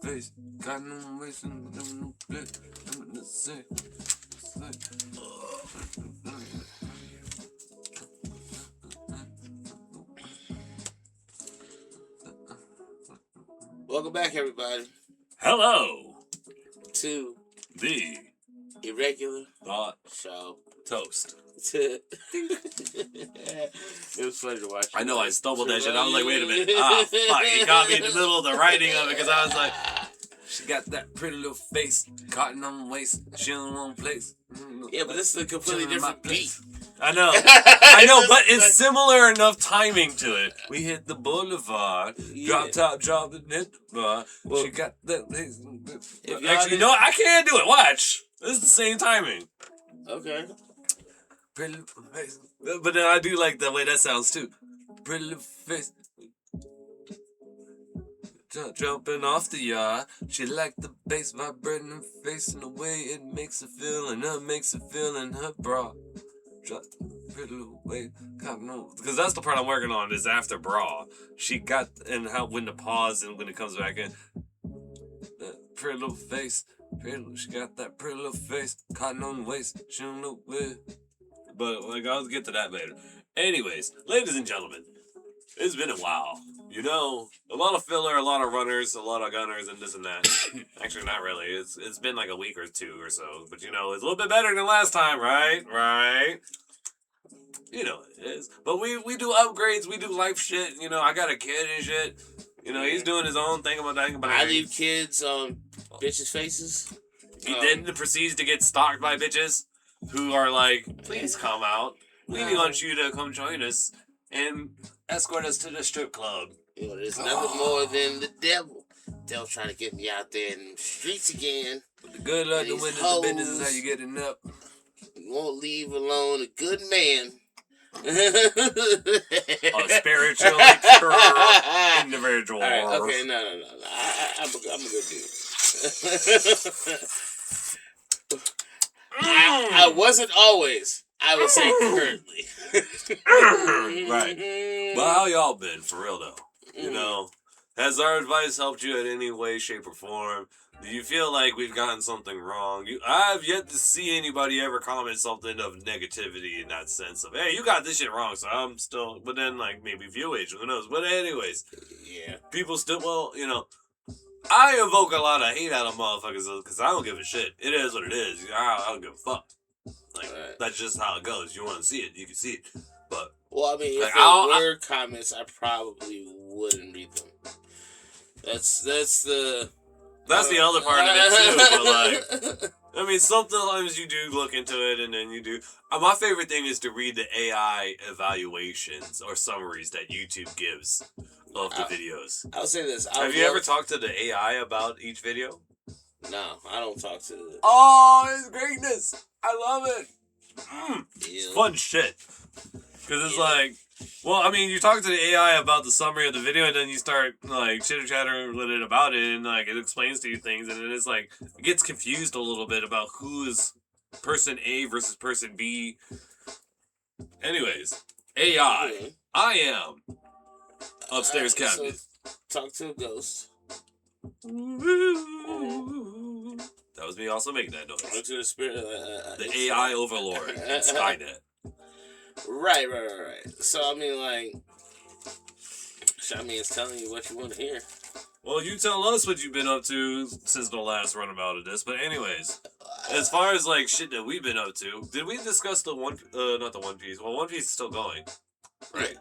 face, got no waste and no place. I'm gonna say. Welcome back, everybody, Hello to the Irregular Thought Show. Toast. It was funny to watch. I know, I stumbled that shit. I was like, wait a minute. Ah, fuck. You got me in the middle of the writing of it because I was like, she got that pretty little face, cotton on the waist, she in the wrong place. Yeah, but this is a completely different beat. I know. I know, but it's similar enough timing to it. We hit the boulevard, drop top, drop the hit the bar. Well, she got that. Actually, no, I can't do it. Watch. This is the same timing. Okay. Pretty little face. But then I do like the way that sounds too. Pretty little face. Jumping off the yard. She liked the bass vibrating her face and the way it makes her feel, and her makes her feel in her bra. Pretty little way. God knows. Because that's the part I'm working on is after bra. She got, and how when the pause and when it comes back in. Pretty little face. She got that pretty little face. Cotton on the waist. She don't know where. But like, I'll get to that later. Anyways, ladies and gentlemen, it's been a while. You know, a lot of filler, a lot of runners, a lot of gunners, and this and that. Actually, not really. It's been like a week or two or so. But you know, it's a little bit better than last time, right? Right? You know it is. But we do upgrades. We do life shit. You know, I got a kid and shit. You know, he's doing his own thing about that. I leave kids on bitches' faces. He then proceeds to get stalked by bitches who are like, please come out. We want you to come join us and escort us to the strip club. You know, there's nothing more than the devil. Devil trying to get me out there in the streets again. But the good luck and win the business is how you get it up. You won't leave alone a good man. A spiritually pure individual. Right, okay, no. I'm a good dude. I wasn't always. I would say currently. Right. But how y'all been, for real, though? You know, has our advice helped you in any way, shape, or form? Do you feel like we've gotten something wrong? I have yet to see anybody ever comment something of negativity in that sense of, hey, you got this shit wrong, so I'm still... But then, like, maybe viewage, who knows? But anyways, yeah, people still... Well, you know, I evoke a lot of hate out of motherfuckers because I don't give a shit. It is what it is. I don't give a fuck. Like, that's just how it goes. You want to see it, you can see it. But... Well, I mean, if there were comments, I probably wouldn't read them. That's the other part of it, too. But, like, I mean, sometimes you do look into it, and then you do... my favorite thing is to read the AI evaluations or summaries that YouTube gives of the videos. I'll say this. Have you ever talked to the AI about each video? No, I don't talk to the... Oh, it's greatness! I love it! It's fun shit. Because it's like... Well, I mean, you talk to the AI about the summary of the video, and then you start, like, chitter-chattering with it about it, and, like, it explains to you things, and then it's, like, it gets confused a little bit about who is person A versus person B. Anyways, AI. I am upstairs cabinet. So talk to a ghost. That was me also making that noise. Talk to the spirit. The AI overlord in Skynet. Right. So, I mean, like, it's telling you what you want to hear. Well, you tell us what you've been up to since the last runabout of this. But anyways, as far as, like, shit that we've been up to, did we discuss not the One Piece? Well, One Piece is still going, right?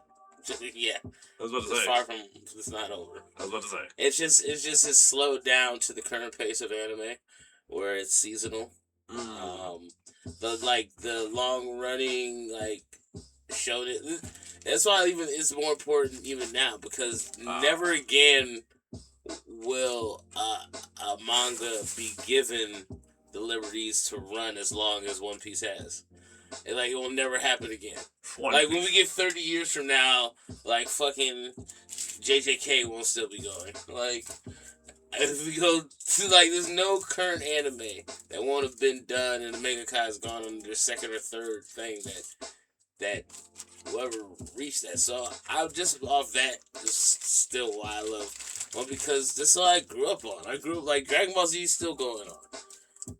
Yeah. I was about to say. It's far from, it's not over. I was about to say. It's just it's slowed down to the current pace of anime, where it's seasonal. The long running, like, show that. That's why it's more important even now, because never again will a manga be given the liberties to run as long as One Piece has. And, like, it will never happen again. When we get 30 years from now, like, fucking JJK won't still be going. Like, if we go to, like, there's no current anime that won't have been done, and the mangaka has gone on their second or third thing that whoever reached that. So I'm just off that. Is still why I love Well, because this is what I grew up on. I grew up like Dragon Ball Z is still going on.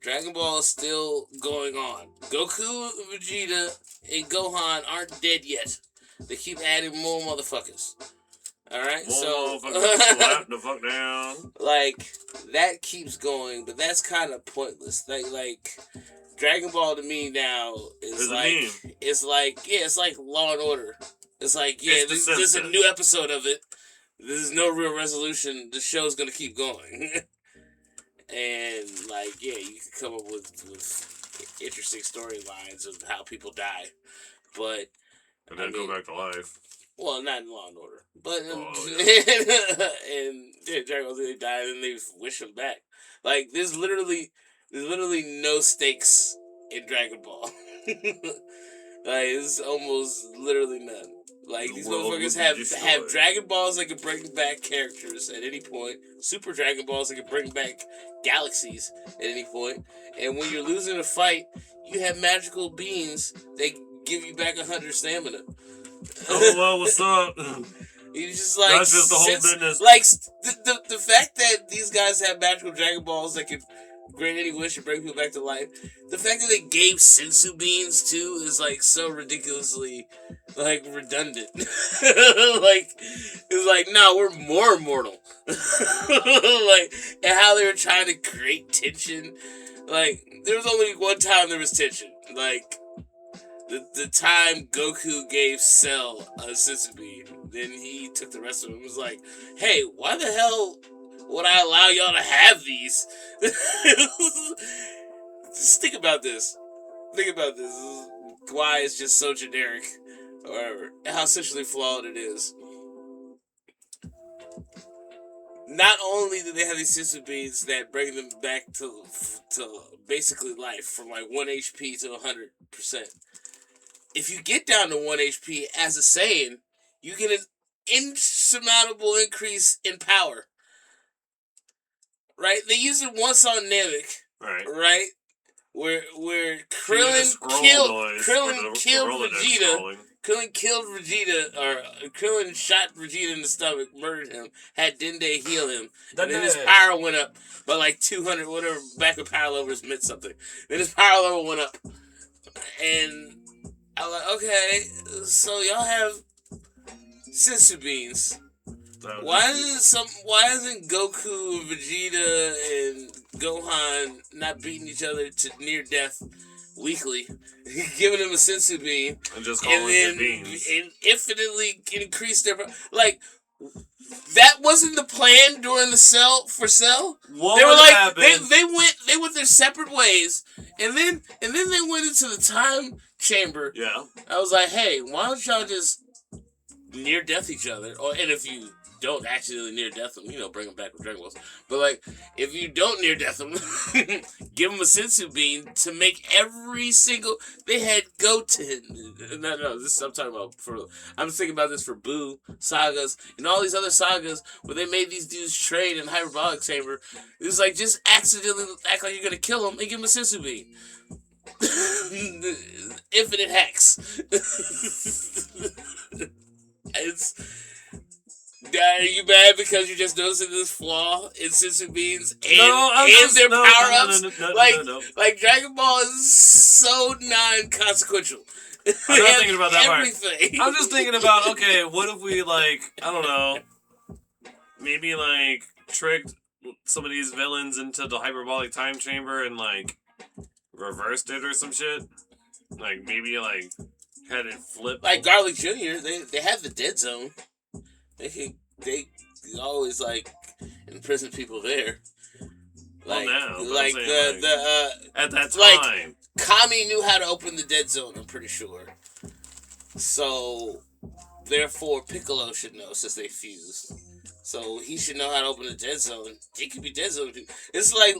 Dragon Ball is still going on. Goku, Vegeta, and Gohan aren't dead yet. They keep adding more motherfuckers. Alright, so slap the fuck down. Like, that keeps going, but that's kind of pointless. Like Dragon Ball to me now is like, it's like Law and Order. It's like, yeah, this is a new episode of it. There's no real resolution. The show's gonna keep going. And, like, yeah, you can come up with interesting storylines of how people die. But, and then go back to life. Well, not in Law and Order. But, and yeah, Dragon Ball Z, they die and they wish them back. Like, there's literally no stakes in Dragon Ball. Like, it's almost literally none. Like, these motherfuckers have Dragon Balls that can bring back characters at any point. Super Dragon Balls that can bring back galaxies at any point. And when you're losing a fight, you have magical beings that give you back 100 stamina. Oh, well, what's up? You just like... That's just the whole business. Like, the fact that these guys have magical Dragon Balls that can grant any wish and bring people back to life. The fact that they gave sensu beans, too, is, like, so ridiculously... like, redundant. Like, it's like, no, we're more immortal. Like, and how they were trying to create tension. Like, there was only one time there was tension. Like, the time Goku gave Cell a sensu bean, then he took the rest of them and was like, hey, why the hell would I allow y'all to have these? Just think about this. Think about this. Why it's just so generic. Or how essentially flawed it is. Not only do they have these sensu beans that bring them back to basically life from like 1 HP to 100%. If you get down to 1 HP as a Saiyan, you get an insurmountable increase in power. Right? They use it once on Namek. Right? Where Krillin killed Vegeta. Krillin killed Vegeta, or Krillin shot Vegeta in the stomach, murdered him, had Dende heal him, and then his power went up by like 200, whatever, backward power levels meant something. Then his power level went up, and I was like, okay, so y'all have sensu beans. Why isn't Goku, Vegeta, and Gohan not beating each other to near death weekly, giving them a sensu bean, and just calling it beans, and infinitely increase their like. That wasn't the plan during the Cell. What they were like happen? they went their separate ways, and then they went into the time chamber. Yeah, I was like, hey, why don't y'all just near death each other? And if you don't actually near death them, bring them back with Dragon Balls. But like, if you don't near death them, give them a sensu bean to make every single. They had Goten. No, I'm talking about I'm thinking about this for Boo sagas and all these other sagas where they made these dudes train in hyperbolic chamber. It was like just accidentally act like you're gonna kill them and give them a sensu bean. Infinite hacks. Are you mad because you just noticed this flaw in sensu beans and their power-ups? Like Dragon Ball is so non-consequential. I'm not thinking about that everything. Part. I'm just thinking about, okay, what if we, like, I don't know, maybe, like, tricked some of these villains into the hyperbolic time chamber and, like, reversed it or some shit? Like, maybe, like, had it flip. Like Garlic Jr., they have the dead zone. They always like imprison people there. Like, well, now, like at that time, like Kami knew how to open the dead zone. I'm pretty sure. So therefore, Piccolo should know since they fused. So he should know how to open the dead zone. He could be dead zone. It's like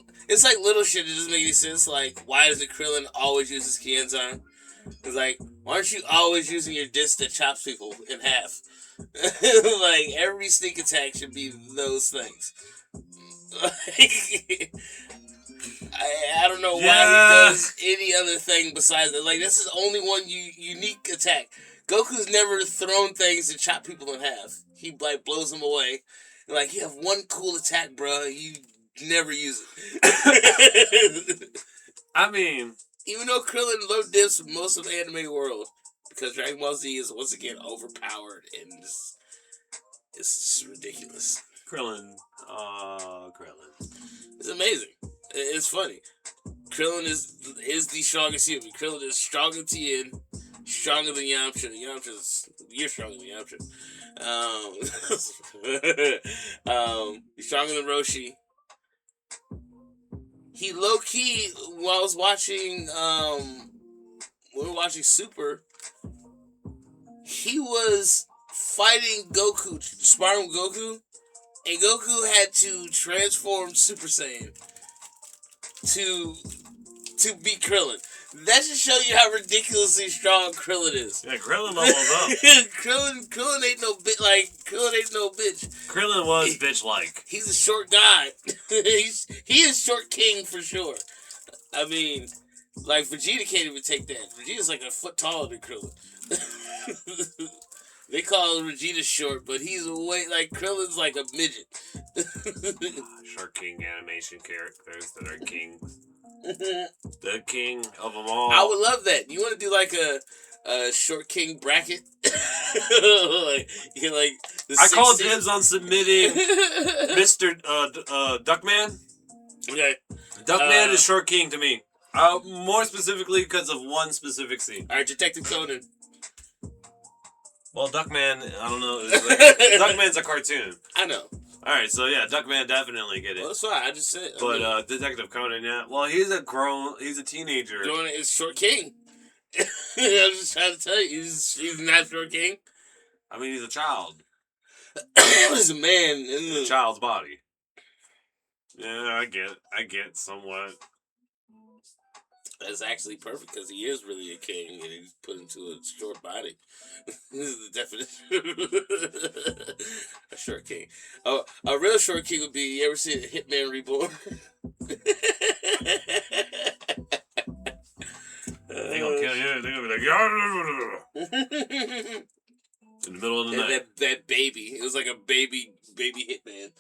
little shit that doesn't make any sense. Like, why doesn't Krillin always use his Kienzan? It's like, why aren't you always using your disc that chops people in half? Like, every sneak attack should be those things. Like, I don't know why he does any other thing besides that. Like, this is only one unique attack. Goku's never thrown things to chop people in half. He, like, blows them away. Like, you have one cool attack, bro. You never use it. I mean, even though Krillin low dips most of the anime world, because Dragon Ball Z is once again overpowered and it's just ridiculous. Krillin. It's amazing. It's funny. Krillin is the strongest human. Krillin is stronger than Tien, stronger than Yamcha. You're stronger than Yamcha. He's stronger than Roshi. He low key, while I was watching, when we were watching Super, he was fighting Goku, sparring with Goku, and Goku had to transform Super Saiyan to beat Krillin. That should show you how ridiculously strong Krillin is. Yeah, Krillin levels up. Krillin ain't no bitch. Krillin ain't no bitch. Krillin was bitch-like. He's a short guy. He is short king for sure. I mean, like, Vegeta can't even take that. Vegeta's like a foot taller than Krillin. They call Vegeta short, but he's Krillin's like a midget. Short king animation characters that are kings. The king of them all. I would love that. You want to do like a short king bracket? I call dibs on submitting Mr. Duckman. Okay. Duckman is short king to me. More specifically because of one specific scene. Alright, Detective Conan. Well, Duckman, I don't know. Duckman's a cartoon. I know. Alright, so yeah, Duckman definitely get it. Well, that's fine. I just said. But Detective Conan, yeah. Well, he's a teenager. Conan is short king. I'm just trying to tell you, he's not short king. I mean, he's a child. He's a man in a child's body. Yeah, I get somewhat. That's actually perfect because he is really a king and he's put into a short body. This is the definition. A short king. Oh, a real short king would be, you ever seen Hitman Reborn? They gonna kill you. They gonna be like, in the middle of the night. That baby. It was like a baby Hitman.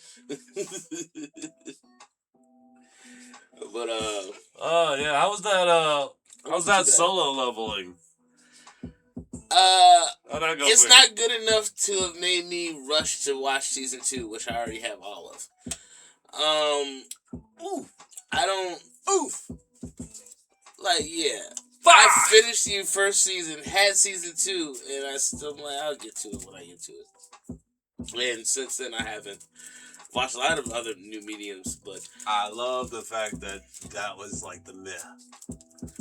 But yeah, how was that solo leveling? It's not good enough to have made me rush to watch season 2, which I already have all of. I finished the first season, had season 2, and I'll get to it when I get to it. And since then, I haven't watched a lot of other new mediums, but I love the fact that was like the myth.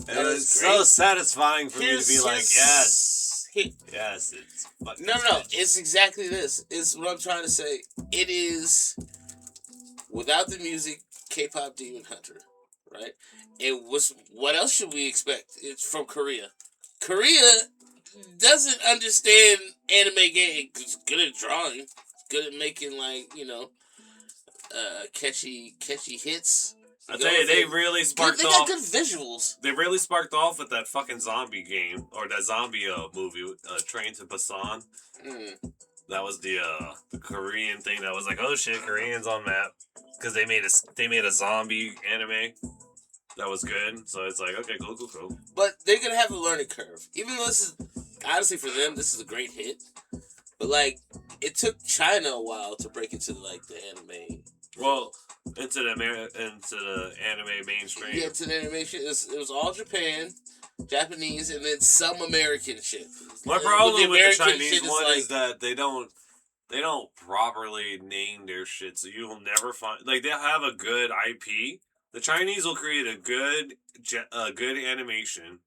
It was so satisfying for me to be like, yes, it's fucking No, it's exactly this. It's what I'm trying to say. It is, without the music, K-pop Demon Hunter, right? What else should we expect? It's from Korea. Korea doesn't understand anime game. It's good at drawing. It's good at making, catchy hits. I tell you, they really sparked off. They got good visuals. They really sparked off with that fucking zombie game, or that zombie movie, Train to Busan. That was the Korean thing that was like, oh shit, Koreans on map, because they made a zombie anime that was good. So it's like, okay, cool. But they're gonna have a learning curve, even though this is honestly for them, this is a great hit. But it took China a while to break into the anime. Well, into the anime mainstream. Yeah, to the animation. It was all Japan, Japanese, and then some American shit. My problem with the Chinese one is that they don't properly name their shit, so you will never find they'll have a good IP. The Chinese will create a good animation,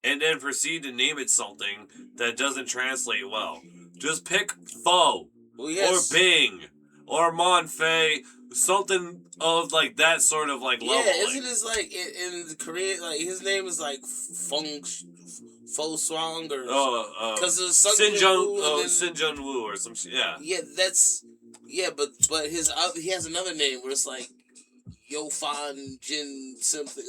and then proceed to name it something that doesn't translate well. Just pick Pho or Bing or Monfei, something of that sort of level. Yeah, isn't this in the Korean his name is Fo Swang or because of Sin Jun Woo or some shit. Yeah. Yeah, but he has another name where it's Yo Fan Jin something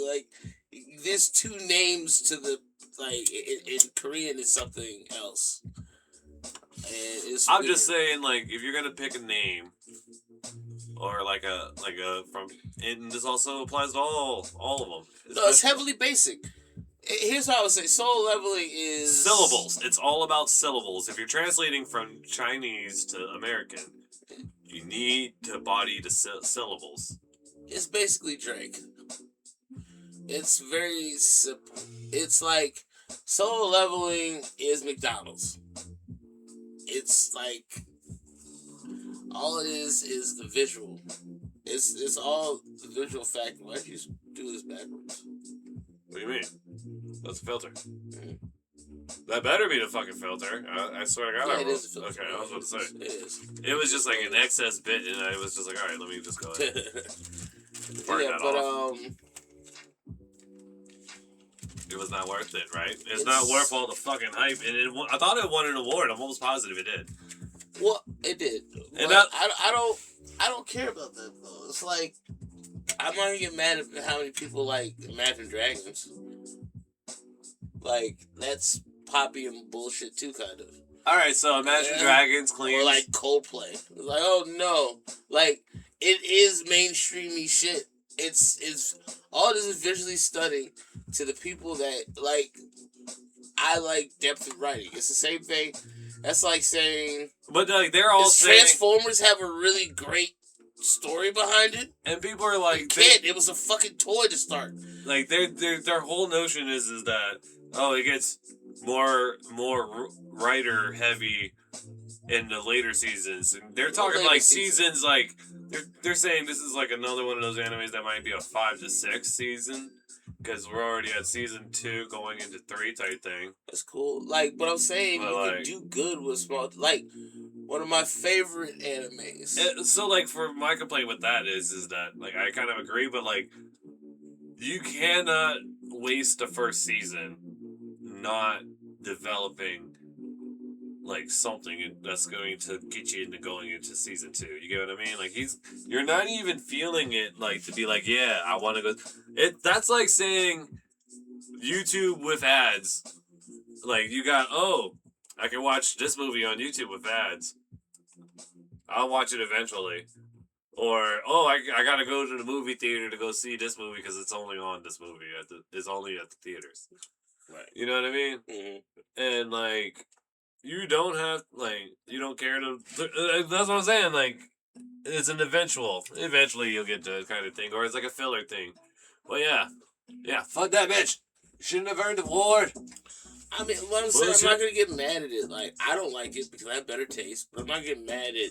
there's two names to the in Korean it's something else. I'm just saying, like, if you're gonna pick a name, or like a from, and this also applies to all of them. It's heavily basic. Here's how I would say Soul Leveling is syllables. It's all about syllables. If you're translating from Chinese to American, you need to body the syllables. It's basically Drake. It's very simple. It's like Solo Leveling is McDonald's. It's like all it is the visual. It's all the visual factor. Why'd you do this backwards? What do you mean? That's a filter. Mm-hmm. That better be the fucking filter. I swear to God. Yeah, it is a filter. Okay, I was about to say. It is. It was just like an excess bit, and I was just like, all right, let me just go ahead. It was not worth it, right? It's not worth all the fucking hype, and I thought it won an award. I'm almost positive it did. Well, it did. And I don't care about that though. It's like I'm not gonna get mad at how many people like Imagine Dragons. Like that's poppy and bullshit too, kind of. All right, so Imagine Dragons claims, or like Coldplay. It's like, oh no, like it is mainstreamy shit. It's all this is visually stunning to the people that like. I like depth of writing. It's the same thing. That's like saying, but like they're all saying Transformers have a really great story behind it, and people are like, it was a fucking toy to start. Like their whole notion is that it gets more writer heavy in the later seasons, and they're talking like seasons like they're saying this is like another one of those animes that might be a 5 to 6 season. Because we're already at season 2 going into 3 type thing. That's cool. Like, but I'm saying you can do good with small... Like, one of my favorite animes. So, like, for my complaint with that is that, like, I kind of agree, but, like, you cannot waste the first season not developing, like, something that's going to get you into going into season 2. You get what I mean? Like, you're not even feeling it, like, to be like, yeah, I want to go... That's like saying YouTube with ads. Like, you got, I can watch this movie on YouTube with ads. I'll watch it eventually. Or, I gotta go to the movie theater to go see this movie because it's only on this movie. It's only at the theaters. Right. You know what I mean? Mm-hmm. And, like, you don't have, like, you don't care to... That's what I'm saying, like, it's an eventually you'll get to kind of thing. Or it's like a filler thing. Well, yeah, fuck that bitch. Shouldn't have earned the award. I mean, what I'm saying, I'm not gonna get mad at it. Like, I don't like it because I have better taste, but I'm not getting mad at.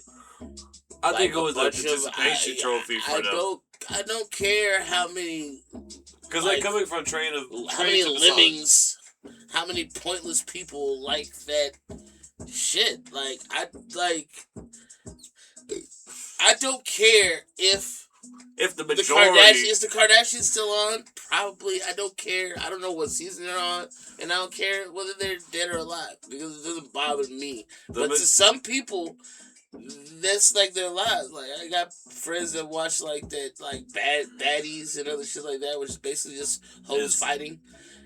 I think it was a participation trophy for them. I don't care how many. Because like coming from how many lemmings, how many pointless people like that shit. Like I don't care if the majority... Is the Kardashians still on? Probably. I don't care. I don't know what season they're on. And I don't care whether they're dead or alive. Because it doesn't bother me. But to some people, that's like their lives. Like, I got friends that watch like that, like baddies and other shit like that, which is basically just hoes fighting.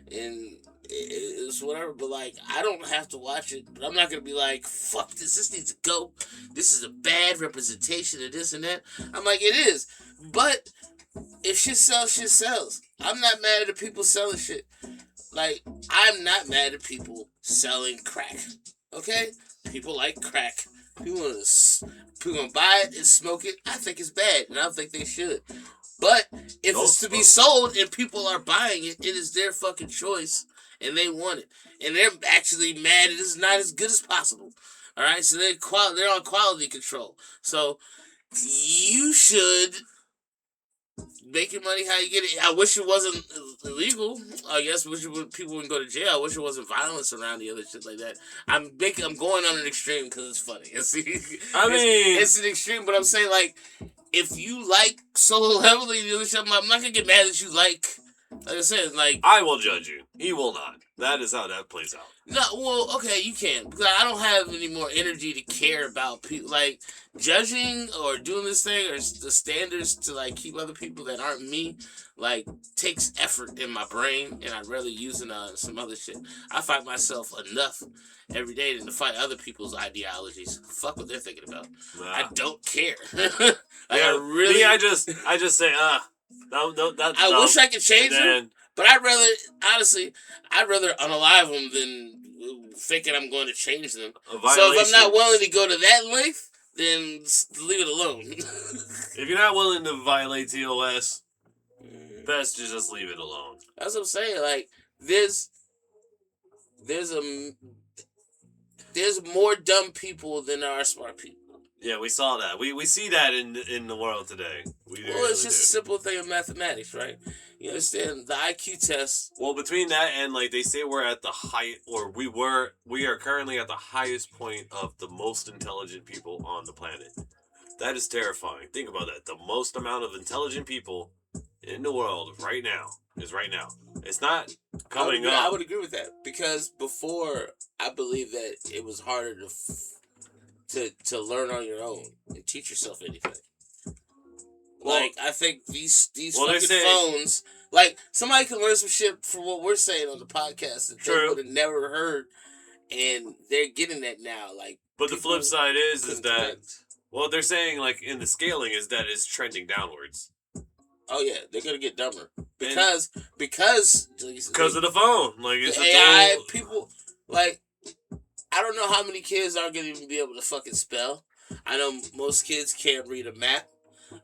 And it's whatever. But like, I don't have to watch it. But I'm not going to be like, fuck this. This needs to go. This is a bad representation of this and that. I'm like, it is. But if shit sells, shit sells. I'm not mad at the people selling shit. Like, I'm not mad at people selling crack. Okay? People like crack. People gonna buy it and smoke it. I think it's bad, and I don't think they should. But if it's to be sold and people are buying it, it is their fucking choice, and they want it. And they're actually mad it is not as good as possible. All right? So they're on quality control. So you should... make your money how you get it. I wish it wasn't illegal. I guess people wouldn't go to jail. I wish it wasn't violence around the other shit like that. I'm going on an extreme because it's funny. It's an extreme, but I'm saying like if you like Solo Leveling, I'm not gonna get mad that you like Like I said, like I will judge you. He will not. That is how that plays out. no, well, okay, you can because I don't have any more energy to care about people like judging or doing this thing or the standards to like keep other people that aren't me. Like takes effort in my brain, and I'd rather using some other shit. I fight myself enough every day than to fight other people's ideologies. Fuck what they're thinking about. Nah. I don't care. like Yeah, I really, me, I just say, no, that's I dumb. wish I could change And them. then, But I'd rather unalive them than thinking I'm going to change them. So if I'm not willing to go to that length, then leave it alone. if you're not willing to violate TOS, best to just leave it alone. That's what I'm saying. Like there's more dumb people than there are smart people. Yeah, we saw that. We see that in the world today. It's just a simple thing of mathematics, right? You understand the IQ test. Well, between that and like they say we're at the height, or we are currently at the highest point of the most intelligent people on the planet. That is terrifying. Think about that. The most amount of intelligent people in the world right now is right now. It's not coming up. I would agree with that because before I believe that it was harder to learn on your own and teach yourself anything. Well, like I think these well, fucking phones, like somebody can learn some shit from what we're saying on the podcast that they would have never heard, and they're getting that now. Like, but the flip side is that connect. Well, they're saying like in the scaling is that it's trending downwards. Oh yeah, they're gonna get dumber because of the phone. Like it's the AI people. Like I don't know how many kids aren't gonna even be able to fucking spell. I know most kids can't read a map.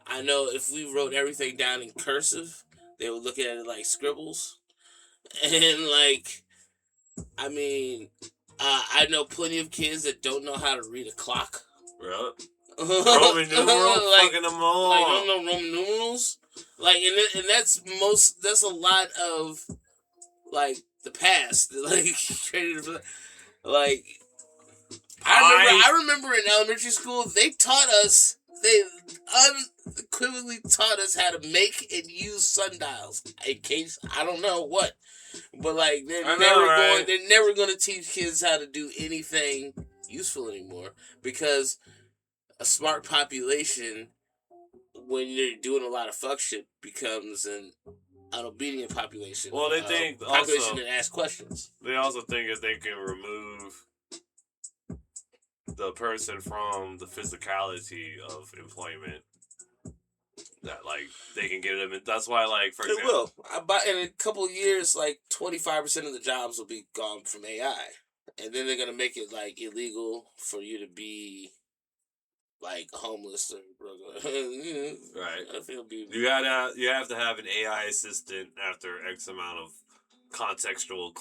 I know if we wrote everything down in cursive, they would look at it like scribbles. And like, I mean, I know plenty of kids that don't know how to read a clock. Right. Roman numerals, fucking them all. Like don't know Roman numerals. Like and that's a lot of like the past. Like I remember in elementary school they unequivocally taught us how to make and use sundials. In case I don't know what. But like they're never gonna teach kids how to do anything useful anymore because a smart population, when you're doing a lot of fuck shit, becomes an obedient population. Well, they think population also that asks questions. They also think if they can remove the person from the physicality of employment, that like they can get them. That's why, like for example, in a couple of years, like 25% of the jobs will be gone from AI, and then they're gonna make it like illegal for you to be like homeless or right. I feel you have to have an AI assistant after X amount of contextual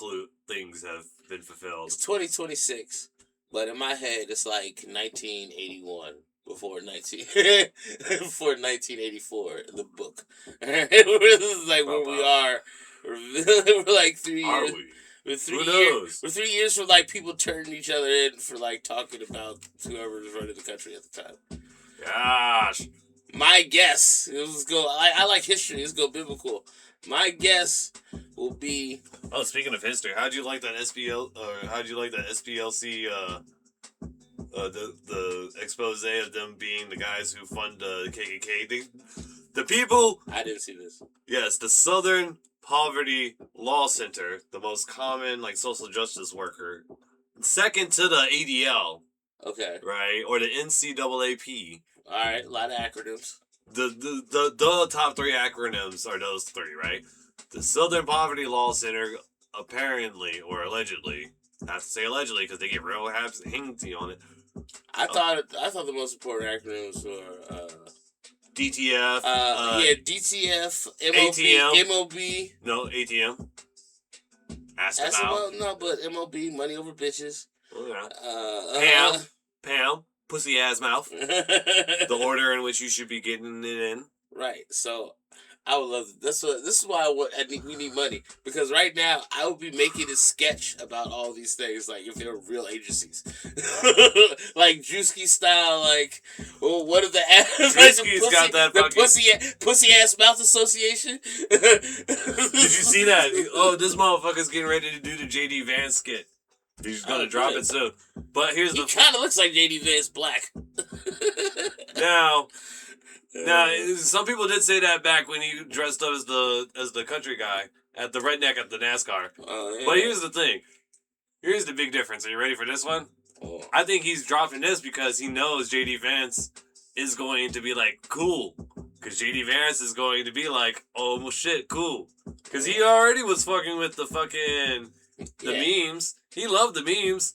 things have been fulfilled. It's 2026, but in my head it's like 1981 before 1984. The book. This is like where we are. We're like 3 years. We're 3 years. We're 3 years from like people turning each other in for like talking about whoever's running the country at the time. Gosh. My guess. Let's go. I like history. Let's go biblical. My guess will be. Oh, speaking of history, how'd you like that SPLC? The expose of them being the guys who fund the KKK. The people. I didn't see this. Yes, the Southern Poverty Law Center, the most common like social justice worker, second to the ADL. Okay. Right, or the NCAAP. All right, a lot of acronyms. The top three acronyms are those three, right? The Southern Poverty Law Center, apparently or allegedly, I have to say allegedly because they get real handsy on it. I thought the most important acronyms were DTF. DTF, MOB, ATM. MOB. No, ATM. Ask about. about. No, but MOB, money over bitches. Oh, yeah. Pam, pussy ass mouth. The order in which you should be getting it in. Right. So, I would love it. This is why we need money, because right now I would be making a sketch about all these things, like if they were real agencies, like Drewski style. Like, well, what if the Drewski's got that the fucking pussy ass mouth association? Did you see that? Oh, this motherfucker's getting ready to do the JD Vance skit. He's gonna drop it soon. But here's he kind of looks like JD Vance black. Now, some people did say that back when he dressed up as the country guy at the redneck at the NASCAR. Oh, yeah. But here's the thing. Here's the big difference. Are you ready for this one? Oh. I think he's dropping this because he knows JD Vance is going to be like, cool. Because JD Vance is going to be like, oh, well, shit, cool. Because he already was fucking with the memes. He loved the memes.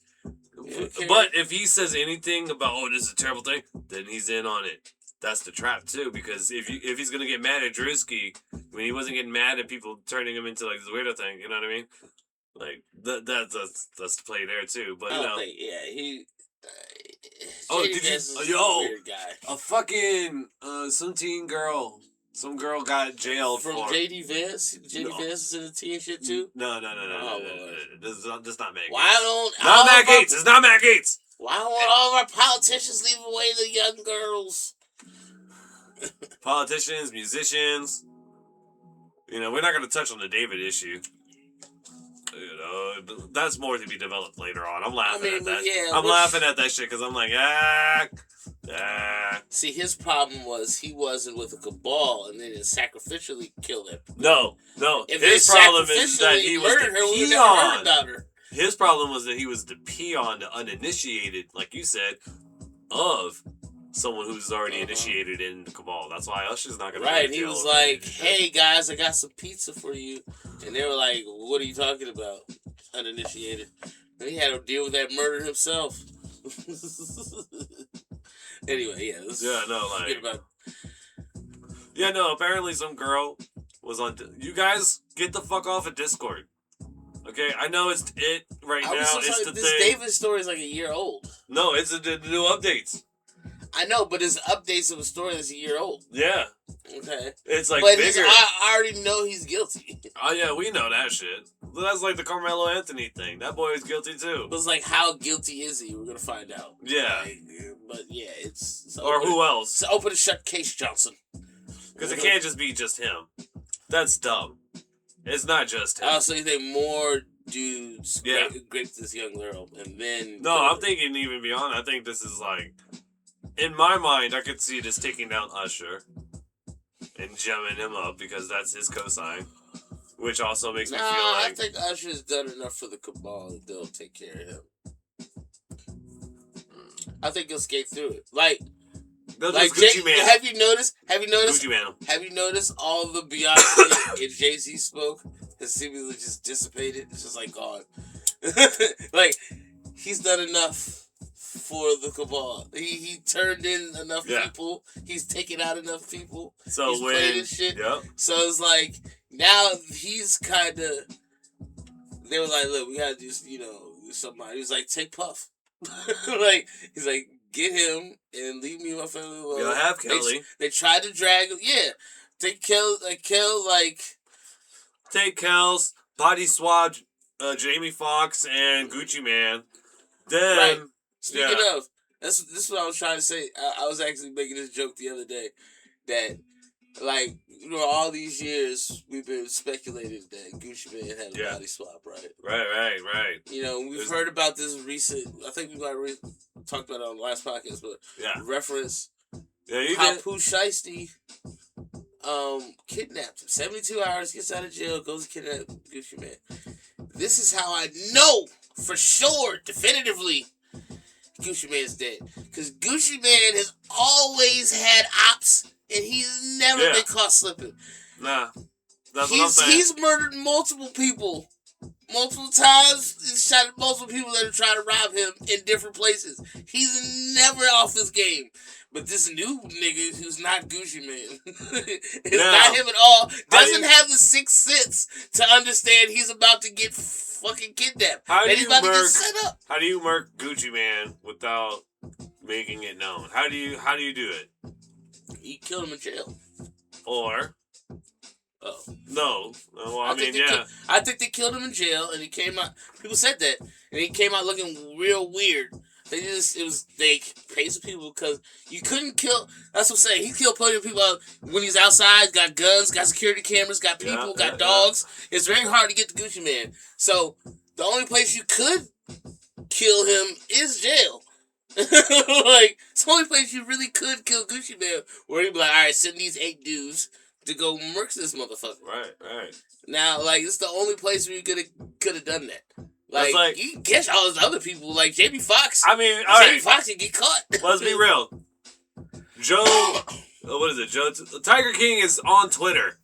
Okay. But if he says anything about, oh, this is a terrible thing, then he's in on it. That's the trap too, because if he's gonna get mad at Drewski, when he wasn't getting mad at people turning him into like this weirdo thing, you know what I mean? Like that's the play there too. But he. Did Vance is you? a weird guy. A fucking some girl got jailed from JD Vance. JD Vance is in the teen shit too. No. This is not Matt Gaetz. Why don't not Matt Gaetz? It's not Matt Gaetz. Why won't all of our politicians leave away the young girls? Politicians, musicians. You know, we're not going to touch on the David issue. You know, that's more to be developed later on. I'm laughing at that. Yeah, I'm laughing at that shit because I'm like, See, his problem was he wasn't with a cabal and then it sacrificially killed him. No. If His problem is that he was murdered her, we the never heard about peon. her. His problem was that he was the peon, the uninitiated, like you said, of someone who's already initiated in the cabal. That's why Usher's not gonna. Right, he was like, "Hey guys, I got some pizza for you," and they were like, "What are you talking about, uninitiated?" And he had to deal with that murder himself. Anyway, apparently some girl was on. You guys get the fuck off of Discord. Okay, I know it's it right now. It's the this thing. David story is like a year old. No, it's the new updates. I know, but it's updates of a story that's a year old. Yeah. Okay. It's like but bigger. I already know he's guilty. Oh yeah, we know that shit. That's like the Carmelo Anthony thing. That boy is guilty too. But it's like, how guilty is he? We're gonna find out. Yeah. But yeah, it's or who else? It's an open and shut case, Johnson. Because it can't just be just him. That's dumb. It's not just him. So you think more dudes raped this young girl and then... No, I'm thinking even beyond. I think this is like... In my mind, I could see this taking down Usher and gemming him up because that's his cosign. Which also makes me feel like... I think Usher's done enough for the cabal that they'll take care of him. I think he'll skate through it. Like Gucci Man. Have you noticed? Gucci Man. Have you noticed all the Beyonce and Jay-Z smoke has seemingly just dissipated? It's just like gone. Like, he's done enough for the cabal. He turned in enough people. He's taken out enough people. So he's played his shit. Yep. So it's like now he's kind of. They were like, look, we gotta do somebody. He was like, take Puff. Like he's like, get him and leave me and my family alone. You'll have Kelly. They tried to drag him. Yeah, take Kel. Take Kel's body swap, Jamie Foxx and Gucci Man. Then. Right. Speaking of, this is what I was trying to say. I was actually making this joke the other day that, like, all these years we've been speculating that Gucci Man had a body swap, right? Right. We've heard about this recent. I think we might have talked about it on the last podcast, but reference how Pooh Shiesty kidnapped him. 72 hours, gets out of jail, goes to kidnap Gucci Man. This is how I know for sure, definitively, Gucci Mane's dead. Because Gucci Man has always had ops, and he's never been caught slipping. Nah. That's what I'm saying. He's murdered multiple people. Multiple times. He's shot at multiple people that are trying to rob him in different places. He's never off his game. But this new nigga who's not Gucci Man, is not him at all, doesn't have the sixth sense to understand he's about to get fucking kidnapped. How do you murk Gucci Man without making it known? How do you do it? You kill him in jail. Or Oh. No. Well, I mean, yeah. I think they killed him in jail, and he came out. People said that, and he came out looking real weird. They paid some people because you couldn't kill. That's what I'm saying. He killed plenty of people out when he's outside. Got guns, got security cameras, got people, got dogs. Yeah. It's very hard to get the Gucci Man. So the only place you could kill him is jail. Like, it's the only place you really could kill Gucci Man, where he'd be like, all right, send these 8 dudes to go murk this motherfucker. Right. Now, like, it's the only place where you could have done that. Like, you can catch all those other people, like Jamie Foxx. I mean, all right. Jamie Foxx can get caught. Let's be real. What is it? Tiger King is on Twitter.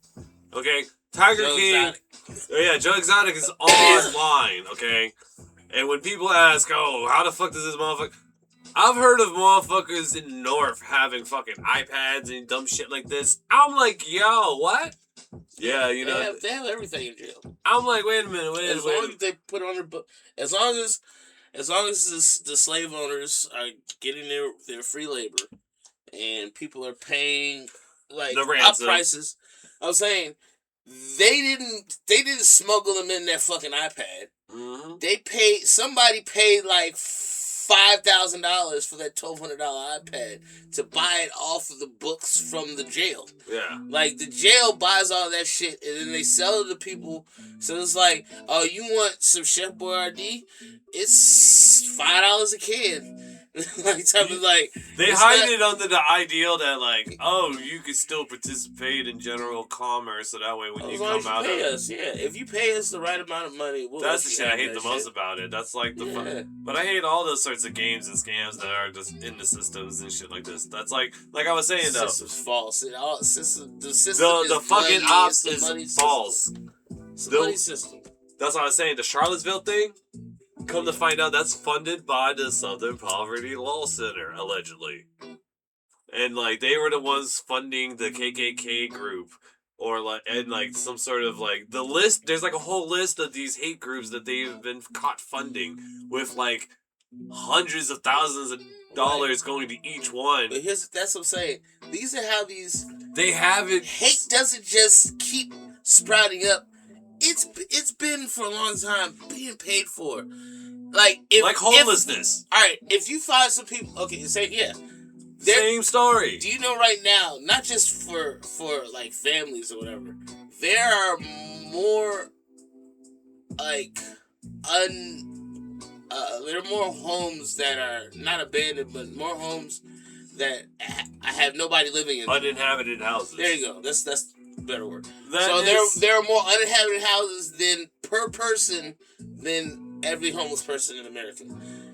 Okay? Tiger King. Yeah, Joe Exotic is online, okay? And when people ask, oh, how the fuck does this motherfucker... I've heard of motherfuckers in North having fucking iPads and dumb shit like this. I'm like, yo, what? Yeah, you know. They have everything in jail. I'm like, wait a minute. As long as they put on their book... As long as the slave owners are getting their free labor and people are paying, like, up prices... I'm saying... They didn't smuggle them in that fucking iPad. Mm-hmm. Somebody paid like $5,000 for that $1,200 iPad to buy it off of the books from the jail. Yeah. Like, the jail buys all that shit and then they sell it to people. So it's like, oh, you want some Chef Boyardee? It's $5 a can. Like, type of like... They hide it under the ideal that, like, oh, you can still participate in general commerce, so that way when you come out of it... Yeah, if you pay us the right amount of money, that's the shit I hate the most about it. That's like the fun. But I hate all those sorts of games and scams that are just in the systems and shit like this. That's like I was saying, though. The system's false. The system the fucking ops is false. It's a money system. That's what I was saying. The Charlottesville thing... Come to find out, that's funded by the Southern Poverty Law Center, allegedly. And, like, they were the ones funding the KKK group. Or, like, and, like, some sort of, like, the list, there's, like, a whole list of these hate groups that they've been caught funding with, like, hundreds of thousands of dollars going to each one. But that's what I'm saying. These are how these... They haven't... Hate doesn't just keep sprouting up. It's been for a long time being paid for. Like homelessness. Alright, if you find some people... Okay, same story. Do you know right now, not just for like families or whatever, there are more like there are more homes that are not abandoned, but more homes that I have nobody living in. Uninhabited houses. There you go. That's a better word. There are more uninhabited houses per person than every homeless person in America.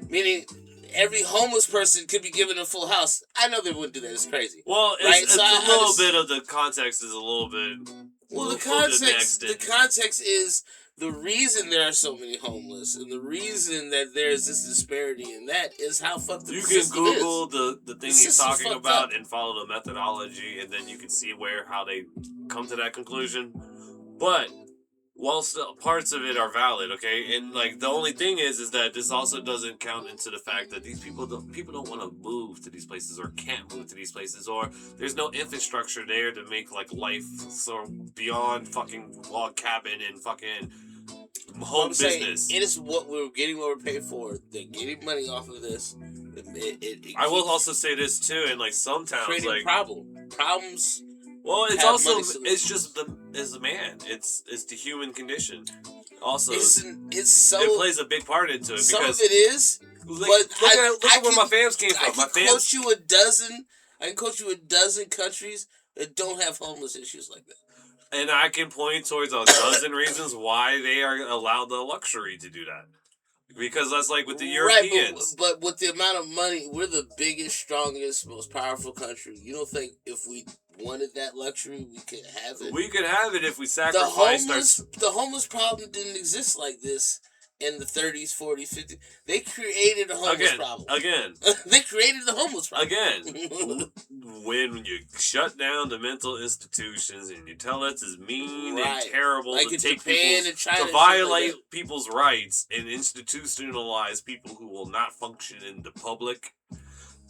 Meaning, every homeless person could be given a full house. I know they wouldn't do that. It's crazy. Well, it's a little bit of the context is a little bit. Well, the context is the reason there are so many homeless, and the reason that there's this disparity in that is how fucked up the system is. You can Google the thing he's talking about and follow the methodology, and then you can see how they come to that conclusion. But whilst parts of it are valid, okay, and like the only thing is that this also doesn't count into the fact that these people don't want to move to these places or can't move to these places, or there's no infrastructure there to make like life so beyond fucking log cabin and fucking home business. It is what we're paid for. They're getting money off of this. I will also say this too, in like some towns, creating like problems. Well, it's also it's the man. It's the human condition. Also, it plays a big part into it. Some of it is, but look at where my fams came from. I can quote you a dozen countries that don't have homeless issues like that. And I can point towards a dozen reasons why they are allowed the luxury to do that. Because that's like with the Europeans. Right, but with the amount of money, we're the biggest, strongest, most powerful country. You don't think if we wanted that luxury, we could have it? We could have it if we sacrificed the homeless problem didn't exist like this in the 30s, 40s, 50s. They created a homeless problem. Again. They created the homeless problem. Again. When you shut down the mental institutions and you tell us it's mean and terrible like to take Japan and China to violate people's rights and institutionalize people who will not function in the public,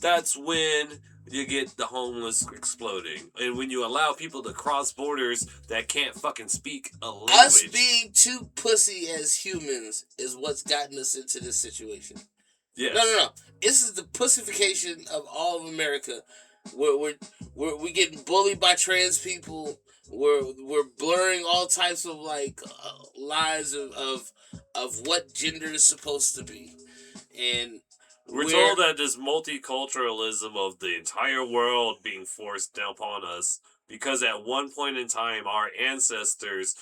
that's when you get the homeless exploding. And when you allow people to cross borders that can't fucking speak a language. Us being too pussy as humans is what's gotten us into this situation. Yes. No. This is the pussification of all of America. We're getting bullied by trans people. We're blurring all types of like lines of what gender is supposed to be, and we're told that this multiculturalism of the entire world being forced down upon us because at one point in time our ancestors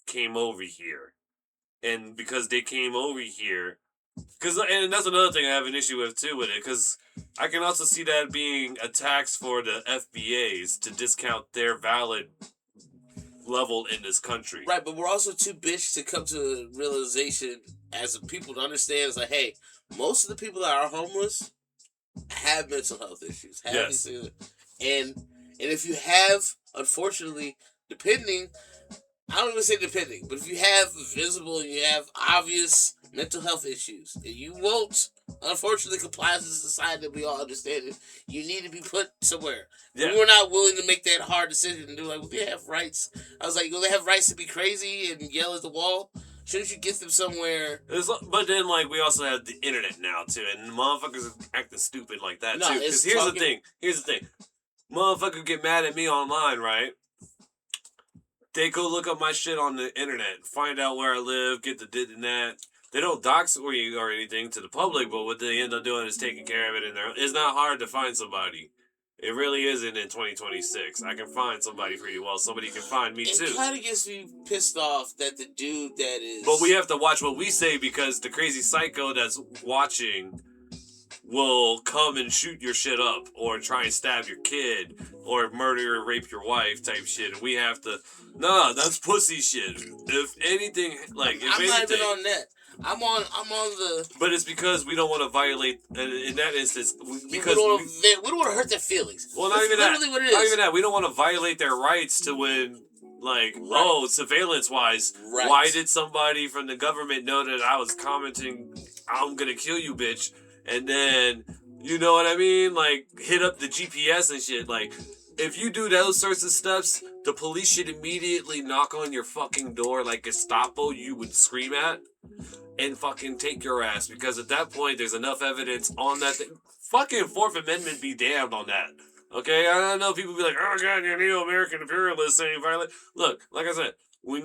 came over here, and because they came over here. And that's another thing I have an issue with too with it, because I can also see that being a tax for the FBAs to discount their valid level in this country. Right, but we're also too bitch to come to the realization as a people to understand, it's like, hey, most of the people that are homeless have mental health issues. Yes. And if you have, unfortunately, depending, I don't even say depending, but if you have visible and you have obvious mental health issues, and you won't, unfortunately, comply to the society that we all understand it, you need to be put somewhere. Yeah. We were not willing to make that hard decision and do like, well, they have rights. I was like, well, they have rights to be crazy and yell at the wall. Shouldn't you get them somewhere? But then, like, we also have the internet now, too, and motherfuckers are acting stupid like that, too. Because here's the thing. Motherfuckers get mad at me online, right? They go look up my shit on the internet, find out where I live, get the dit and that. They don't dox me or anything to the public, but what they end up doing is taking care of it. It's not hard to find somebody. It really isn't in 2026. I can find somebody pretty well. Somebody can find me too. It kind of gets me pissed off that the dude that is... But we have to watch what we say because the crazy psycho that's watching will come and shoot your shit up or try and stab your kid or murder or rape your wife type shit. And we have to... Nah, that's pussy shit. If anything, like... I'm not even on that. I'm on the... But it's because we don't want to violate, in that instance, because... We don't want to hurt their feelings. Well, not even that. Literally what it is. Not even that. We don't want to violate their rights to when, like, right. Surveillance-wise, right. Why did somebody from the government know that I was commenting, I'm gonna kill you, bitch, and then, you know what I mean? Like, hit up the GPS and shit. Like, if you do those sorts of steps, the police should immediately knock on your fucking door like Gestapo you would scream at. And fucking take your ass, because at that point there's enough evidence on that thing. Fucking Fourth Amendment be damned on that. Okay, I know people be like, oh god, you're neo-American imperialist saying violent. Look, like I said, we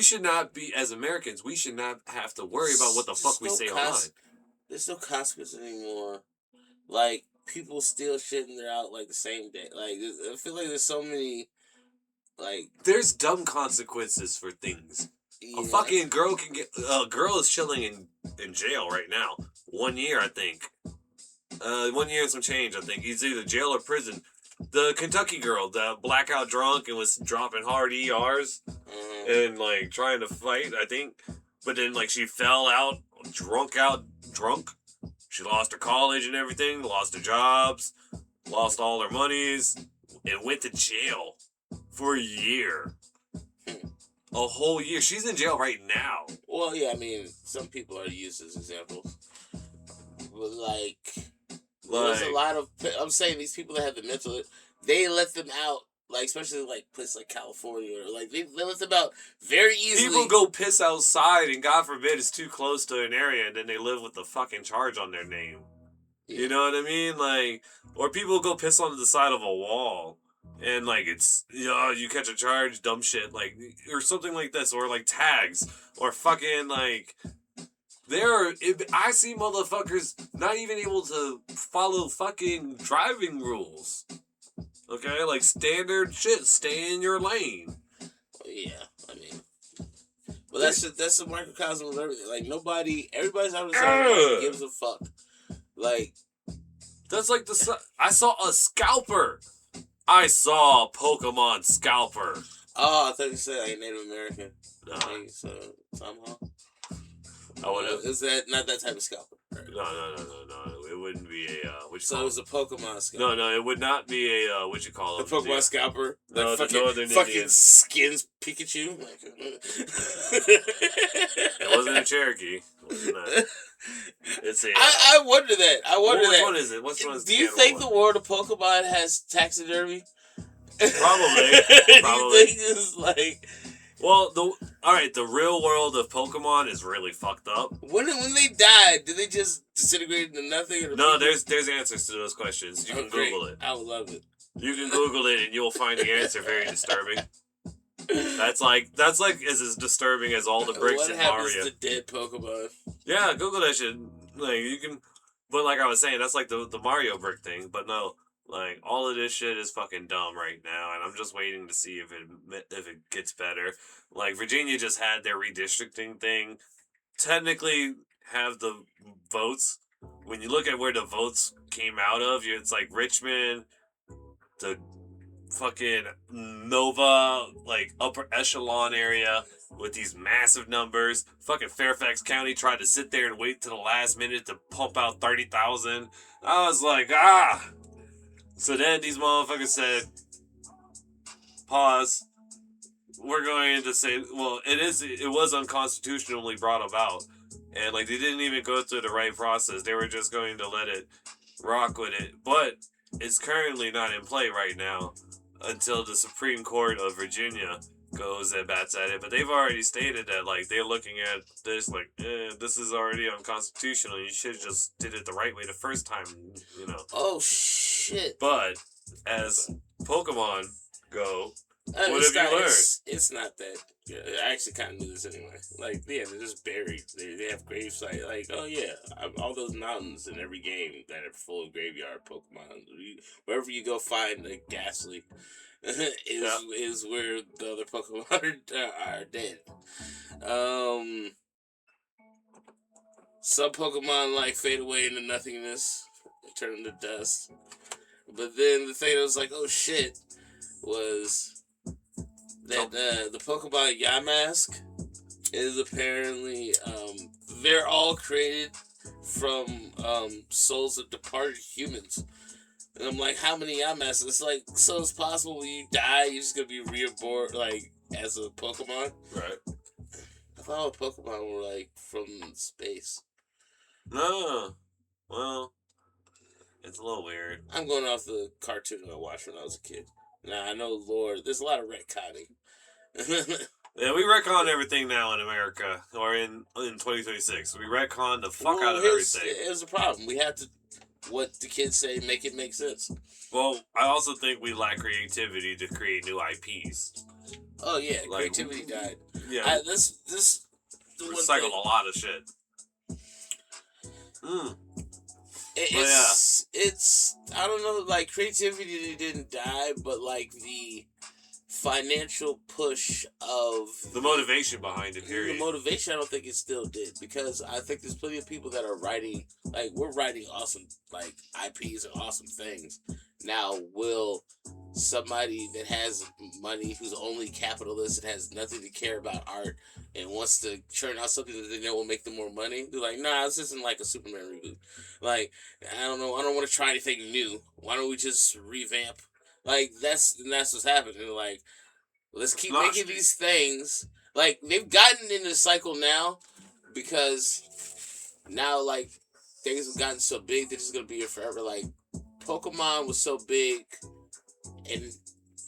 should not be, as Americans, we should not have to worry about what the fuck we say online. There's no consequences anymore. Like, people steal shit and they're out like the same day. Like, I feel like there's so many, like... There's dumb consequences for things. Yeah. A girl is chilling in jail right now. 1 year, I think. 1 year and some change, I think. He's either jail or prison. The Kentucky girl, the blackout drunk and was dropping hard ERs and, like, trying to fight, I think. But then, like, she fell out drunk. She lost her college and everything, lost her jobs, lost all her monies, and went to jail for a year. A whole year. She's in jail right now. Well, yeah, I mean, some people are used as examples. But, like, there's a lot of... I'm saying these people that have the mental... They let them out, like, especially, like, places like California, or, like, they let them out very easily. People go piss outside, and God forbid it's too close to an area, and then they live with the fucking charge on their name. Yeah. You know what I mean? Like, or people go piss on the side of a wall. And, like, it's, you catch a charge, dumb shit, like, or something like this, or, like, tags, or fucking, like, I see motherfuckers not even able to follow fucking driving rules, okay, like, standard shit, stay in your lane. Yeah, I mean, well, that's a microcosm of everything, like, everybody's out of the same gives a fuck, like, that's like I saw a scalper. I saw a Pokemon Scalper. Oh, I thought you said like Native American. No. So, somehow. I would have. Is that not that type of Scalper? Right? No. It wouldn't be a, So it was a Pokemon Scalper. No, it would not be a, what you call it? A Pokemon Scalper? No, like the Northern fucking Indians. skins Pikachu? It wasn't a Cherokee. simple than that. It's a. I wonder that. Which one is it? Which one is Do you think the world of Pokemon has taxidermy? Probably. Do you think it's like... Well, the real world of Pokemon is really fucked up. When they died, did they just disintegrate into nothing? Or No, there's answers to those questions. You can Google it. I would love it. You can Google it and you'll find the answer very disturbing. That's like as disturbing as all the bricks in Mario. What happens to dead Pokemon? Yeah, Google that shit. Like you can, but like I was saying, that's like the Mario brick thing. But no, like all of this shit is fucking dumb right now, and I'm just waiting to see if it gets better. Like Virginia just had their redistricting thing. Technically, have the votes. When you look at where the votes came out of, it's like Richmond, the fucking Nova, like upper echelon area with these massive numbers. Fucking Fairfax County tried to sit there and wait to the last minute to pump out 30,000. I was like, ah. So then these motherfuckers said, pause. We're going to say, well, it was unconstitutionally brought about. And like they didn't even go through the right process. They were just going to let it rock with it. But it's currently not in play right now until the Supreme Court of Virginia goes and bats at it. But they've already stated that like they're looking at this like, this is already unconstitutional. You should have just did it the right way the first time, you know. Oh shit. But as Pokemon go, what have you learned? It's not that. Yeah, I actually kind of knew this anyway. Like, yeah, they're just buried. They have graves like, oh yeah, all those mountains in every game that are full of graveyard Pokemon. Wherever you go find a Ghastly is where the other Pokemon are dead. Some Pokemon like fade away into nothingness, turn into dust. But then the thing that was like, oh shit, was that the Pokemon Yamask is apparently they're all created from souls of departed humans. And I'm like, how many Yamasks? It's like, so it's possible when you die, you're just gonna be reborn like as a Pokemon? Right. I thought all Pokemon were like from space. No. Well, it's a little weird. I'm going off the cartoon I watched when I was a kid. Now I know lore. There's a lot of retconning. Yeah, we retcon everything now in America, or in 2026. We retcon the fuck out of everything. Here's the problem. We have to, what the kids say, make it make sense. Well, I also think we lack creativity to create new IPs. Oh yeah, like, creativity died. Yeah, this recycled a lot of shit. It's I don't know, like creativity didn't die, but like the financial push of the motivation behind it, period. The motivation, I don't think it still did, because I think there's plenty of people that are writing, like, we're writing awesome, like, IPs and awesome things. Now, will somebody that has money, who's only capitalist and has nothing to care about art and wants to churn out something that they know will make them more money, they're like, nah, this isn't like a Superman reboot. Like, I don't know, I don't want to try anything new. Why don't we just revamp? Like, that's what's happening. Like, let's keep making these things. Like, they've gotten in the cycle now because now, like, things have gotten so big, they're just going to be here forever. Like, Pokemon was so big, and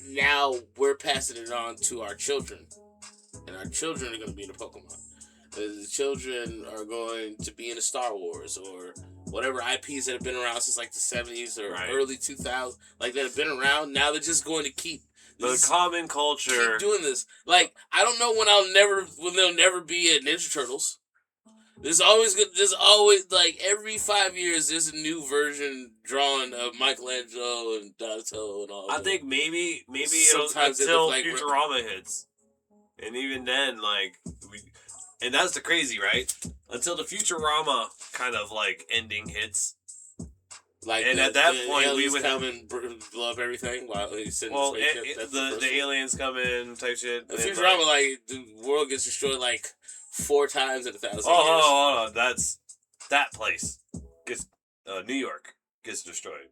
now we're passing it on to our children. And our children are going to be into Pokemon. The children are going to be into Star Wars or whatever IPs that have been around since like the 70s or early 2000s, like that have been around. Now they're just going to keep the common culture keep doing this. Like, I don't know when there'll never be a Ninja Turtles. There's always like every 5 years there's a new version drawn of Michelangelo and Donatello and all that. I think maybe sometimes until like Futurama hits. And even then, like, and that's the crazy, right? Until the Futurama kind of, like, ending hits. Like, and at that point, we would come and blow up everything while he's sitting well, in the spaceship. the aliens come in, type shit. The Futurama, like, the world gets destroyed, like, 4 times in 1,000 years. Hold on. That place gets, New York gets destroyed.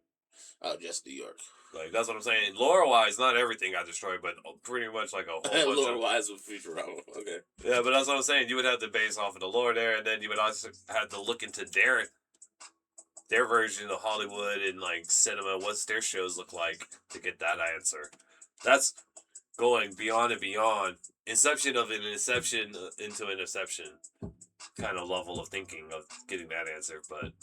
Oh, just New York. Like, that's what I'm saying. Lore-wise, not everything got destroyed, but pretty much like a whole bunch Lore of... wise with Futurama. Okay. Yeah, but that's what I'm saying. You would have to base off of the lore there, and then you would also have to look into their version of Hollywood and, like, cinema. What's their shows look like to get that answer? That's going beyond and beyond. Inception of an inception into an inception kind of level of thinking of getting that answer, but...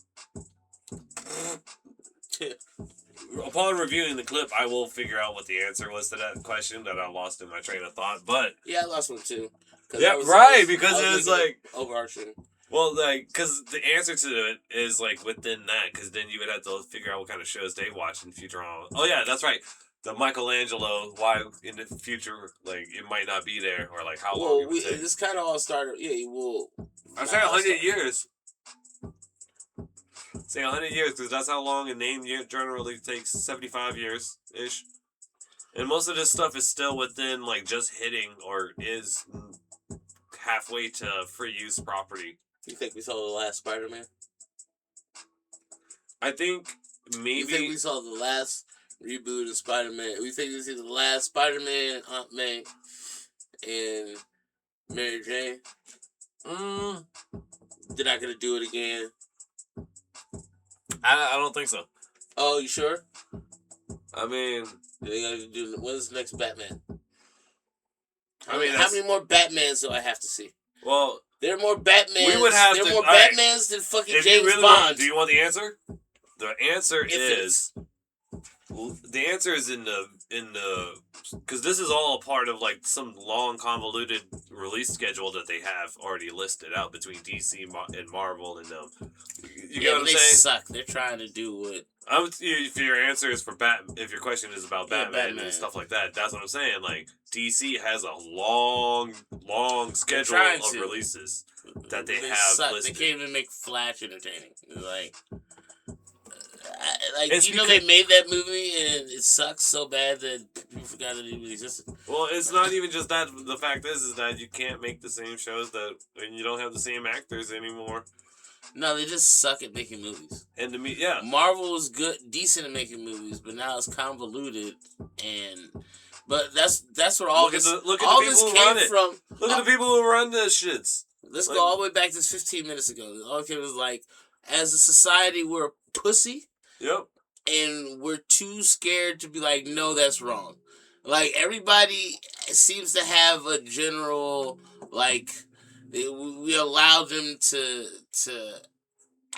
Upon reviewing the clip, I will figure out what the answer was to that question that I lost in my train of thought, but... Yeah, I lost one too. Yeah, right, because it was like... Overarching. Well, like, because the answer to it is, like, within that, because then you would have to figure out what kind of shows they watch in Futurama. Oh, yeah, that's right. The Michelangelo, why in the future, like, it might not be there, or, like, how long it would take. This kind of all started... Yeah, well... I'm saying 100 years. Say 100 years, because that's how long a name generally takes, 75 years-ish. And most of this stuff is still within, like, just hitting, or is halfway to free use property. You think we saw the last Spider-Man? I think maybe... You think we saw the last reboot of Spider-Man? We think we see the last Spider-Man, Aunt May, and Mary Jane? They're not gonna do it again. I don't think so. Oh, you sure? I mean... They gotta do... When's the next Batman? I mean, how many more Batmans do I have to see? Well... There are more Batmans. We would have there to... are more Batmans than fucking if James you really Bond. Do you want the answer? The answer is... Infinite. The answer is in the because this is all a part of like some long convoluted release schedule that they have already listed out between DC and Marvel and them. You get what I'm they saying? Suck. They're trying to do what. If your answer is for if your question is about Batman and stuff like that, that's what I'm saying. Like DC has a long schedule of releases that they have suck. listed. They can't even make Flash entertaining. Like It's they made that movie and it sucks so bad that people forgot that it even existed. Well, it's not even just that. The fact is that you can't make the same shows and you don't have the same actors anymore. No, they just suck at making movies. And to me, yeah, Marvel was decent at making movies, but now it's convoluted But that's where all this came from. Look at the people who run this shits. Let's go all the way back to 15 minutes ago. All it was like, as a society, we're a pussy. Yep. And we're too scared to be like, no, that's wrong. Like, everybody seems to have a general, like, we allow them to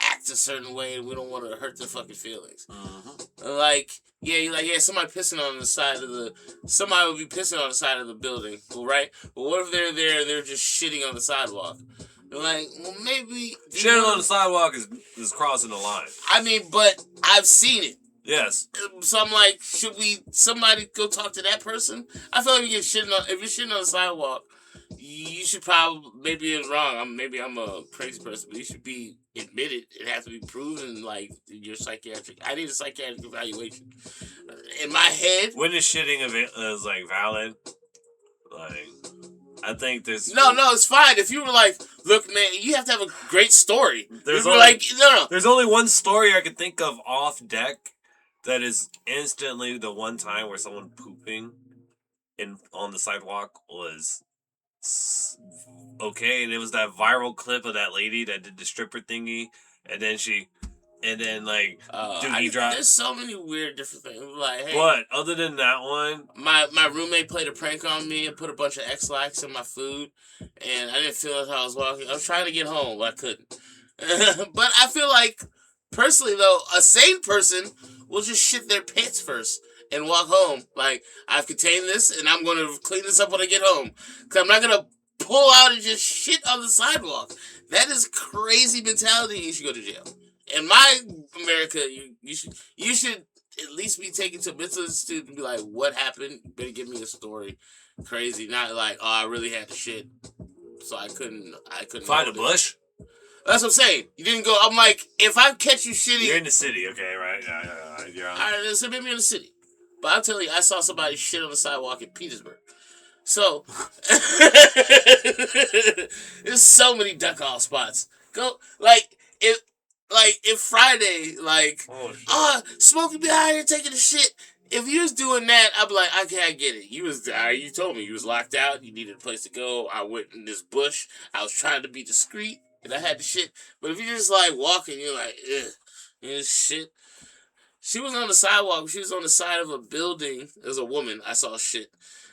act a certain way and we don't want to hurt their fucking feelings. Mm-hmm. Like, you're like, somebody pissing on the side of somebody would be pissing on the side of the building, right? But what if they're there and they're just shitting on the sidewalk? They're like, well, maybe... Shitting on the sidewalk is crossing the line. I mean, but I've seen it. Yes. So I'm like, should somebody go talk to that person? I feel like if you're shitting on the sidewalk, you should probably, maybe it's wrong. Maybe I'm a crazy person, but you should be admitted. It has to be proven, like, your psychiatric. I need a psychiatric evaluation. In my head. When is shitting is like valid? Like, I think there's... No, it's fine. If you were like, look, man, you have to have a great story. There's only one story I could think of off deck that is instantly the one time where someone pooping on the sidewalk was okay, and it was that viral clip of that lady that did the stripper thingy, and then Doogie dropped. There's so many weird different things. Like, hey, but other than that one, my roommate played a prank on me and put a bunch of X-Lax in my food, and I didn't feel it how I was walking. I was trying to get home, but I couldn't. But I feel like, personally though, a sane person will just shit their pants first and walk home. Like, I've contained this, and I'm going to clean this up when I get home. Because I'm not going to pull out and just shit on the sidewalk. That is crazy mentality. You should go to jail. In my America, you should at least be taken to a mental institute and be like, what happened? You better give me a story. Crazy. Not like, oh, I really had to shit, so I couldn't find a bush. That's what I'm saying. You didn't go. I'm like, if I catch you shitting, you're in the city, okay, right? Yeah. You're on. All right, so maybe in the city. But I'll tell you, I saw somebody shit on the sidewalk in Petersburg. So there's so many duck off spots. Go if Friday, like, Smokey behind here taking a shit. If you was doing that, I'd be like, okay, I get it. You told me you was locked out. You needed a place to go. I went in this bush. I was trying to be discreet, and I had the shit. But if you're just like walking, you're like, ugh, shit. She was on the sidewalk. She was on the side of a building. There was a woman. I saw shit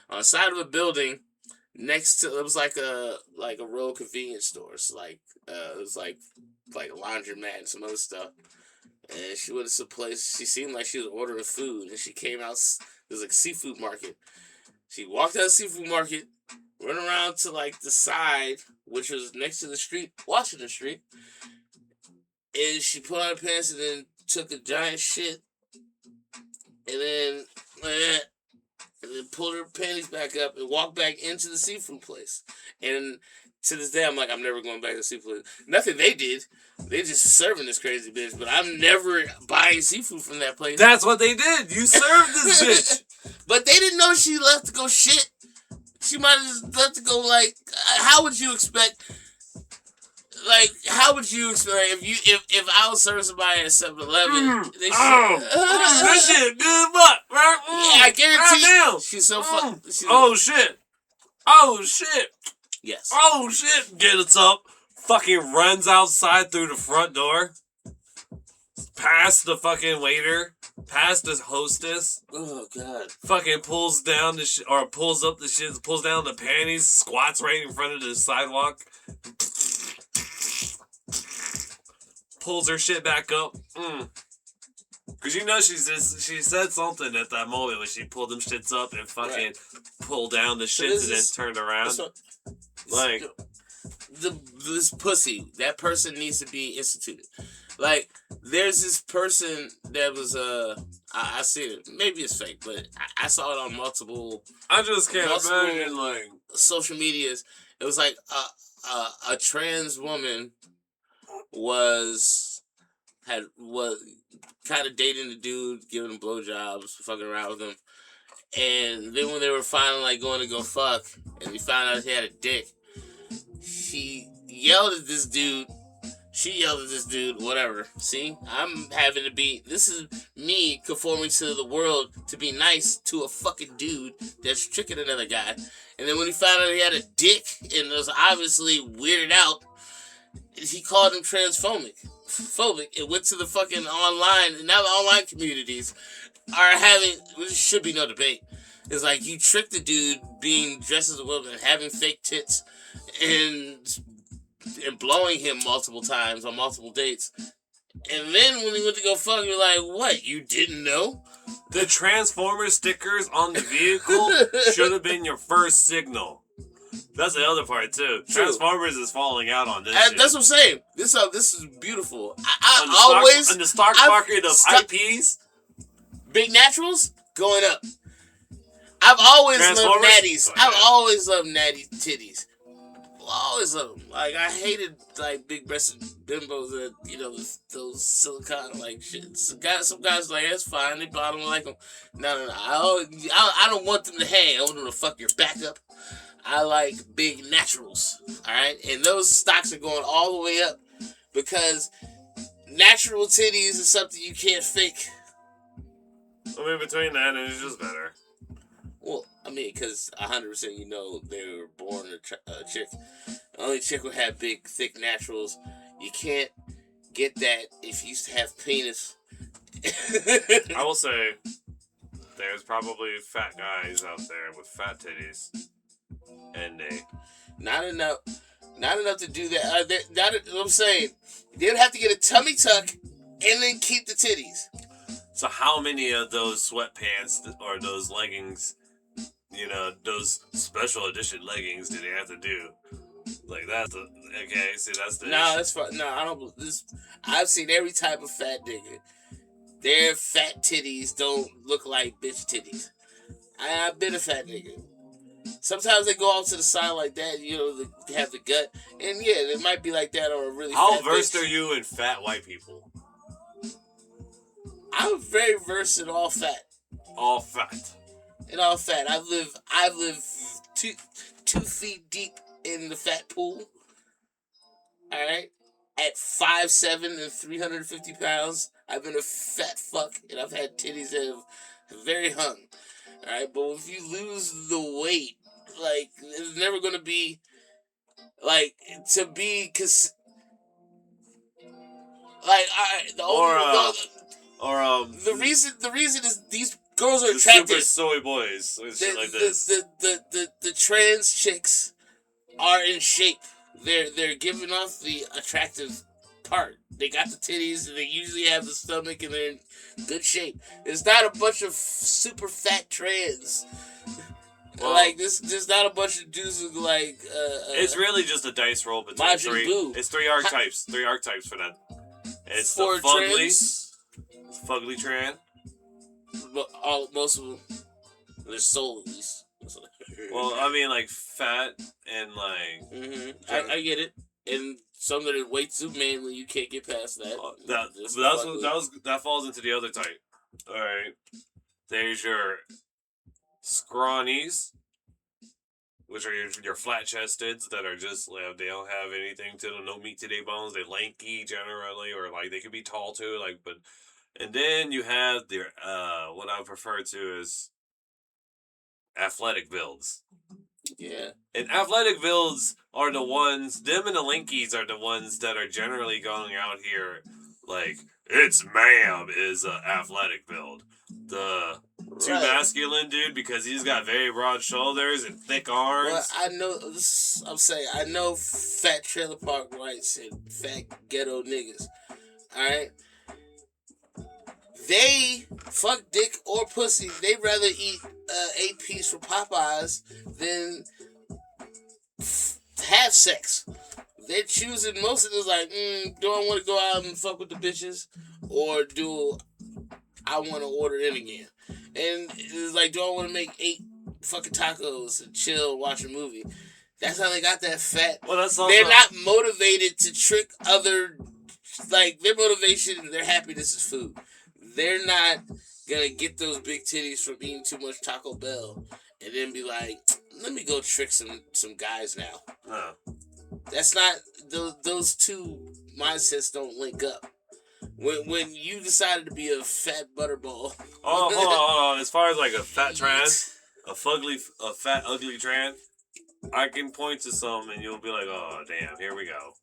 on the side of a building next to. It was like a row of convenience stores. It was like a laundromat and some other stuff. And she went to some place. She seemed like she was ordering food, and she came out. It was like a seafood market. She walked out of the seafood market, went around to like the side, which was next to the street, Washington Street, and she put on her pants and then took a giant shit, and then pulled her panties back up and walked back into the seafood place. And to this day, I'm like, I'm never going back to the seafood place. Nothing they did. They just serving this crazy bitch, but I'm never buying seafood from that place. That's what they did. You served this bitch. But they didn't know she left to go shit. She might have just left to go, like, how would you expect... Like, how would you explain if I was serving somebody at 7-Eleven? This shit good butt, right? Yeah, I guarantee right she's so fucking... Oh, shit. Oh, shit. Yes. Oh, shit. Gets up, fucking runs outside through the front door, past the fucking waiter, past the hostess. Oh, God. Fucking pulls down the shit, or pulls up the shit, pulls down the panties, squats right in front of the sidewalk. Pulls her shit back up. Cause you know she said something at that moment when she pulled them shits up and fucking pulled down the shits and then turned around. Like this pussy, that person needs to be instituted. Like there's this person that was I see it. Maybe it's fake, but I saw it on multiple. I just can't imagine like social medias. It was like a trans woman was kind of dating the dude, giving him blowjobs, fucking around with him, and then when they were finally like going to go fuck, and he found out he had a dick, she yelled at this dude. Whatever. See, I'm having to be. This is me conforming to the world to be nice to a fucking dude that's tricking another guy. And then when he found out he had a dick and was obviously weirded out, he called him transphobic. It went to the fucking online, and now the online communities are having, which should be no debate. It's like you tricked the dude being dressed as a woman, having fake tits, and blowing him multiple times on multiple dates. And then when he went to go fuck, you're like, what? You didn't know? The Transformer stickers on the vehicle should have been your first signal. That's the other part too. True. Transformers is falling out on this. That's what I'm saying. This is beautiful. I on the stock market of IPs, big naturals going up. I've always loved natties. I've always loved natty titties. Always loved them. Like I hated like big breasted bimbos that those silicone like shit. Some guys like that's fine. They bottom like them. No. I don't want them to hang. I want them to fuck your back up. I like big naturals, all right? And those stocks are going all the way up because natural titties is something you can't fake. I mean, between that and it's just better. Well, I mean, because 100% they were born a chick. The only chick who had big, thick naturals. You can't get that if you used to have penis. I will say, there's probably fat guys out there with fat titties. And not enough to do that. I'm saying they'd have to get a tummy tuck and then keep the titties. So how many of those sweatpants or those leggings, those special edition leggings, do they have to do? Like that's that's the no, issue. that's fine. No, I don't. I've seen every type of fat nigga. Their fat titties don't look like bitch titties. I've been a fat nigga. Sometimes they go off to the side like that, they have the gut. And yeah, it might be like that on a really How fat versed bitch. are you in fat white people? I'm very versed in all fat. All fat. In all fat. I've lived 2 feet deep in the fat pool. Alright? At 5'7" and 350 pounds. I've been a fat fuck, and I've had titties that have very hung. All right, but if you lose the weight, like it's never gonna be like to be like the Or only the reason is these girls are the super attractive. soy boys and shit like this. The trans chicks are in shape. They're giving off the attractive part. They got the titties and they usually have the stomach and they're in good shape. It's not a bunch of super fat trans. Well, like there's not a bunch of dudes who like. It's really just a dice roll between Majin three. Buu. It's three archetypes. Three archetypes for that. It's for the fugly, trans, fugly tran. but most of them, they're soul at least. Well, I mean, like fat and like. Mm-hmm. I get it, and some that are way too manly, you can't get past that. That falls into the other type. All right, there's your scrawnies, which are your flat chested that are just they don't have anything to them, no meat to their bones. They lanky generally, or like they could be tall too. Like, but and then you have their what I prefer to is athletic builds. Yeah. And athletic builds are the ones, them and the Linkies are the ones that are generally going out here like, it's ma'am is an athletic build. The too masculine dude, because he's got very broad shoulders and thick arms. Well, I know, I know fat trailer park whites and fat ghetto niggas. Alright? They, fuck dick or pussy, they'd rather eat 8-piece from Popeyes than have sex. They're choosing, most of them like, do I want to go out and fuck with the bitches? Or do I want to order in again? And it's like, do I want to make 8 fucking tacos and chill and watch a movie? That's how they got that fat. Well, that's also... They're not motivated to trick other, like, their motivation and their happiness is food. They're not gonna get those big titties from eating too much Taco Bell and then be like, let me go trick some guys now. That's not, those two mindsets don't link up. When you decided to be a fat butterball. Oh, hold on. As far as like a fat trans, a fat ugly trans, I can point to some and you'll be like, oh damn, here we go.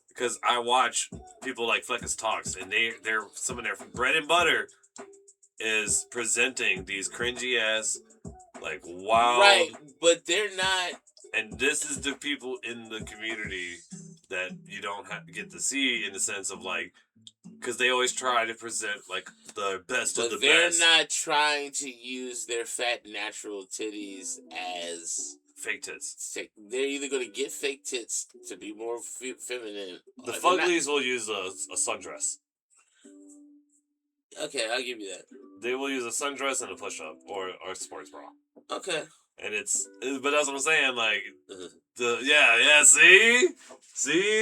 Because I watch people like Fleckus Talks, and they're some of their bread and butter is presenting these cringy ass, like wild. Right, but they're not. And this is the people in the community that you don't have to get to see, in the sense of like, because they always try to present like the best of the best. But they're not trying to use their fat natural titties as fake tits. They're either going to get fake tits to be more feminine. The fuglies will use a sundress. Okay, I'll give you that. They will use a sundress and a push-up or a sports bra. Okay. And but that's what I'm saying, like, see,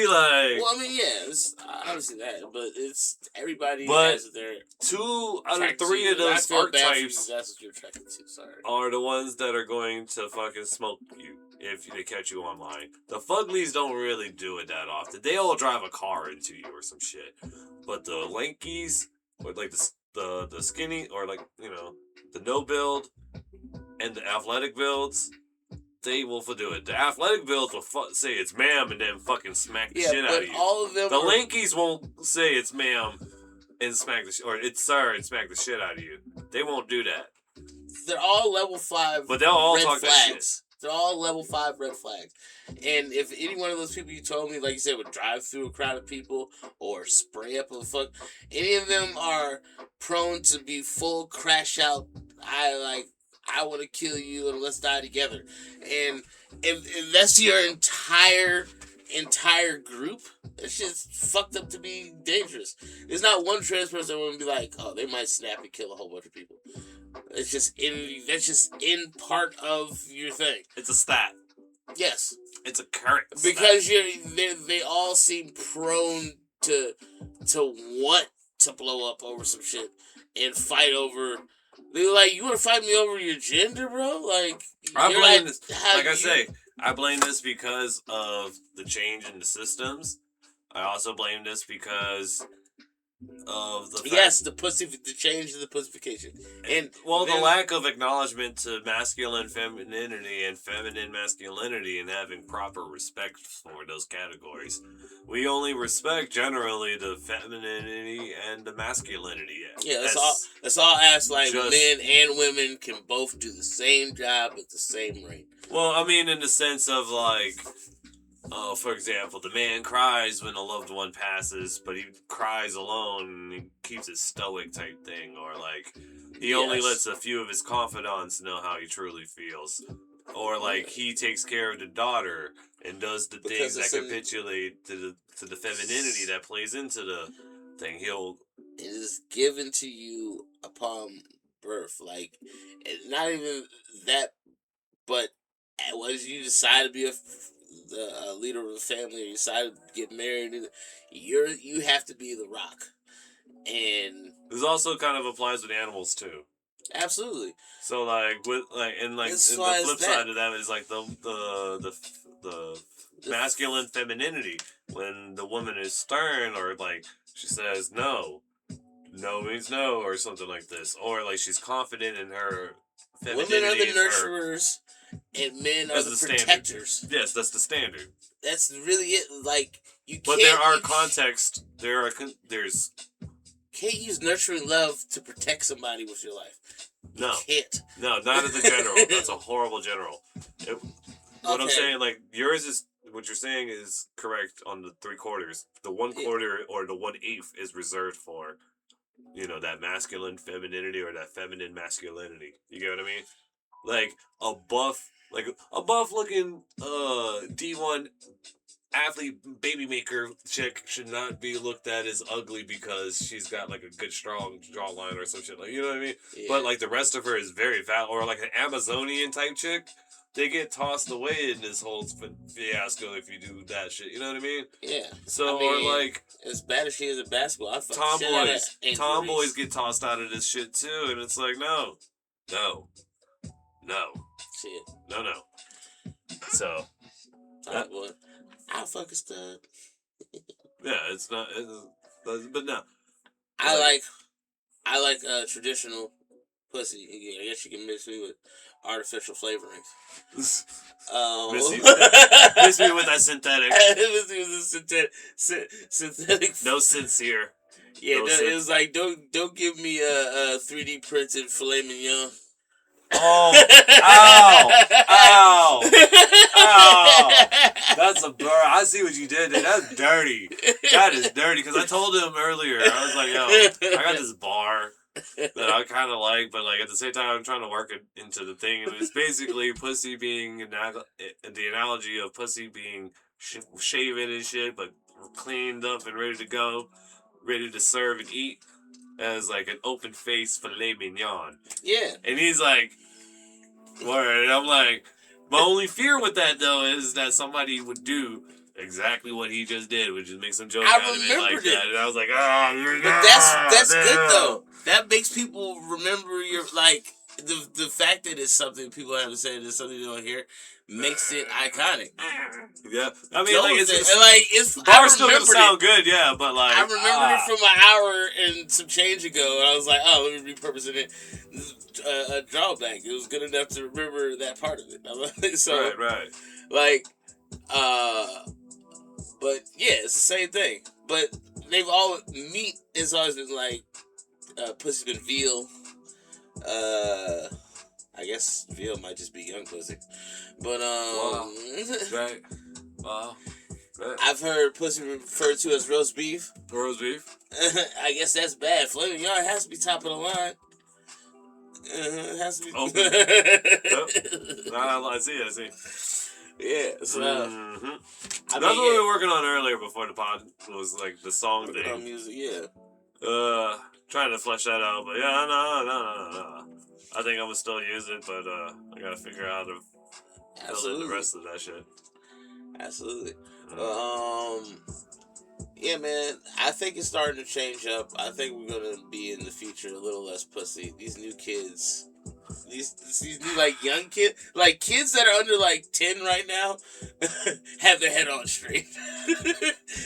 like... Well, I mean, yeah, it's obviously that, but it's, everybody has their... 2 out of 3 of those archetypes that's what you're attracted to, sorry. Are the ones that are going to fucking smoke you if they catch you online. The fuglies don't really do it that often. They all drive a car into you or some shit. But the lankies, or like the skinny, or like, you know, the no build, and the athletic builds, they will do it. The athletic builds will say it's ma'am and then fucking smack the shit out of you. All of them the lankies won't say it's ma'am and smack or it's sir and smack the shit out of you. They won't do that. They're all level 5 but they'll all red talk flags. That shit. They're all level 5 red flags. And if any one of those people you told me, like you said, would drive through a crowd of people or spray up a fuck, any of them are prone to be full crash out. I want to kill you and let's die together. And if that's your entire group, it's just fucked up to be dangerous. There's not one trans person that wouldn't be like, oh, they might snap and kill a whole bunch of people. That's just in part of your thing. It's a stat. Yes. It's a current because they all seem prone to want to blow up over some shit and fight over. They're like, you want to fight me over your gender, bro? Like, I blame this. I blame this because of the change in the systems. I also blame this because of the fact, Yes, the change in the pussification, and well, the then- lack of acknowledgement to masculine femininity and feminine masculinity and having proper respect for those categories. We only respect generally the femininity and the masculinity. Yeah, let's all ask like just- men and women can both do the same job at the same rate. Well, I mean, in the sense of like, for example, the man cries when a loved one passes, but he cries alone and he keeps it stoic type thing, or like he only Yes. lets a few of his confidants know how he truly feels, or like he takes care of the daughter and does the Because things that it's a- capitulate to the femininity that plays into the thing. He'll It is given to you upon birth, like not even that, but as you decide to be a leader of a family, or you decide to get married, you have to be the rock, and this also kind of applies with animals too. absolutely. So like with like and like As and far the as flip that- side of that is like the masculine femininity when the woman is stern or like she says no means no or something like this, or like she's confident in her femininity. Women are the and her- nurturers, and men are That's the the standard. protectors. Yes, that's the standard. That's really it. Like you But can't. there are you context. There's can't use nurturing love to protect somebody with your life. You no. can't. No, not as a general. That's a horrible general. What I'm Okay. saying, like, yours is, what you're saying is correct on the 3/4. The 1/4 or the 1/8 is reserved for, that masculine femininity or that feminine masculinity. You get what I mean? Like, a buff looking, D1 athlete baby maker chick should not be looked at as ugly because she's got like a good strong jawline or some shit, like, you know what I mean? Yeah. But like the rest of her is very valid, or like an Amazonian type chick, they get tossed away in this whole fiasco if you do that shit, you know what I mean? Yeah. So I mean, or like as bad as she is at basketball, I fuck the shit out of Angel tomboys Reese. get tossed out of this shit too, and it's like no. Shit. So Tomboy. I fuck a stud. yeah, it's not, but no. I like traditional pussy. I guess you can mix me with artificial flavorings. Miss Miss me with that synthetic. Miss me with the synthetic. No sincere. Yeah, no it was like don't give me a 3D printed filet mignon. Oh, ow. That's a blur. I see what you did there. That's dirty. That is dirty. Because I told him earlier, I was like, yo, I got this bar that I kind of like, but like at the same time, I'm trying to work it into the thing. And it's basically pussy being, the analogy of pussy being shaven and shit, but cleaned up and ready to go, ready to serve and eat. As like an open face filet mignon. Yeah. And he's like, word. And I'm like, my only fear with that though is that somebody would do exactly what he just did, which is make some joke I out of it like remembered that. it. And I was like, But that's good though. That makes people remember your like the fact that it's something people haven't said, it's something they don't hear, makes it iconic. Yeah, I mean, like it's the bar still gonna remembered sound good, yeah, but like I remembered it from an hour and some change ago, and I was like, oh, let me repurpose it. A drawback. It was good enough to remember that part of it. So, right. like, but yeah, it's the same thing. But meat has always been like, pussy's been veal. I guess veal might just be young pussy. But, Wow. Right. Wow. Right. I've heard pussy referred to as roast beef. Roast beef. I guess that's bad. Filet mignon has to be top of the line. It has to be. Open. I see. Yeah, so Mm-hmm. I That's what we mean, were working on earlier before the pod was like the song yeah, thing. music, yeah. Trying to flesh that out, but yeah, no. I think I'm gonna still use it, but I gotta figure out how to fill in Absolutely. the rest of that shit. Absolutely. Yeah, man. I think it's starting to change up. I think we're gonna be in the future a little less pussy. These new kids, these new like young kids, like kids that are under like 10 right now, have their head on straight.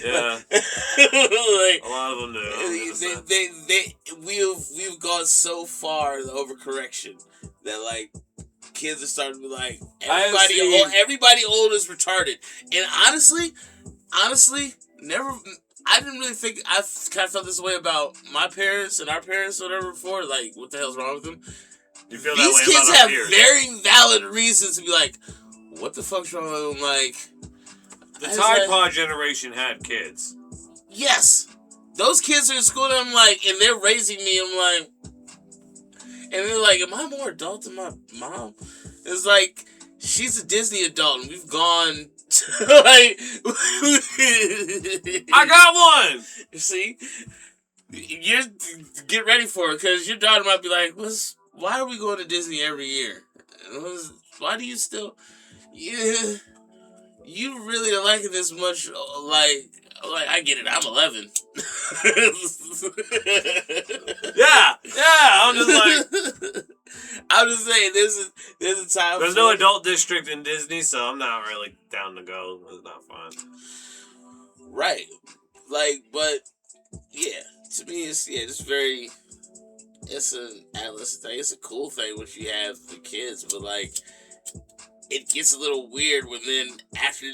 Yeah, Like a lot of them do. we've gone so far in the overcorrection that like kids are starting to be like everybody old is retarded. And honestly, never. I didn't really think I kind of felt this way about my parents and our parents or whatever before. Like, what the hell's wrong with them? You feel These that way kids about have our peers. very valid reasons to be like, what the fuck's wrong with them? Like, The Tide Pod generation had kids. yes, those kids are in school. And I'm like, and they're raising me. I'm like, and they're like, am I more adult than my mom? It's like she's a Disney adult, and we've gone. Like, I got one. See, you get ready for it because your daughter might be like, why are we going to Disney every year? Why do you still, you really are liking this much? Like I get it. I'm 11. Yeah. I'm just like, I'm just saying, there's a time. There's no adult district in Disney, so I'm not really down to go. It's not fun. Right. Like, but yeah, to me, it's very. It's an adolescent thing. It's a cool thing when you have the kids, but like, it gets a little weird when then after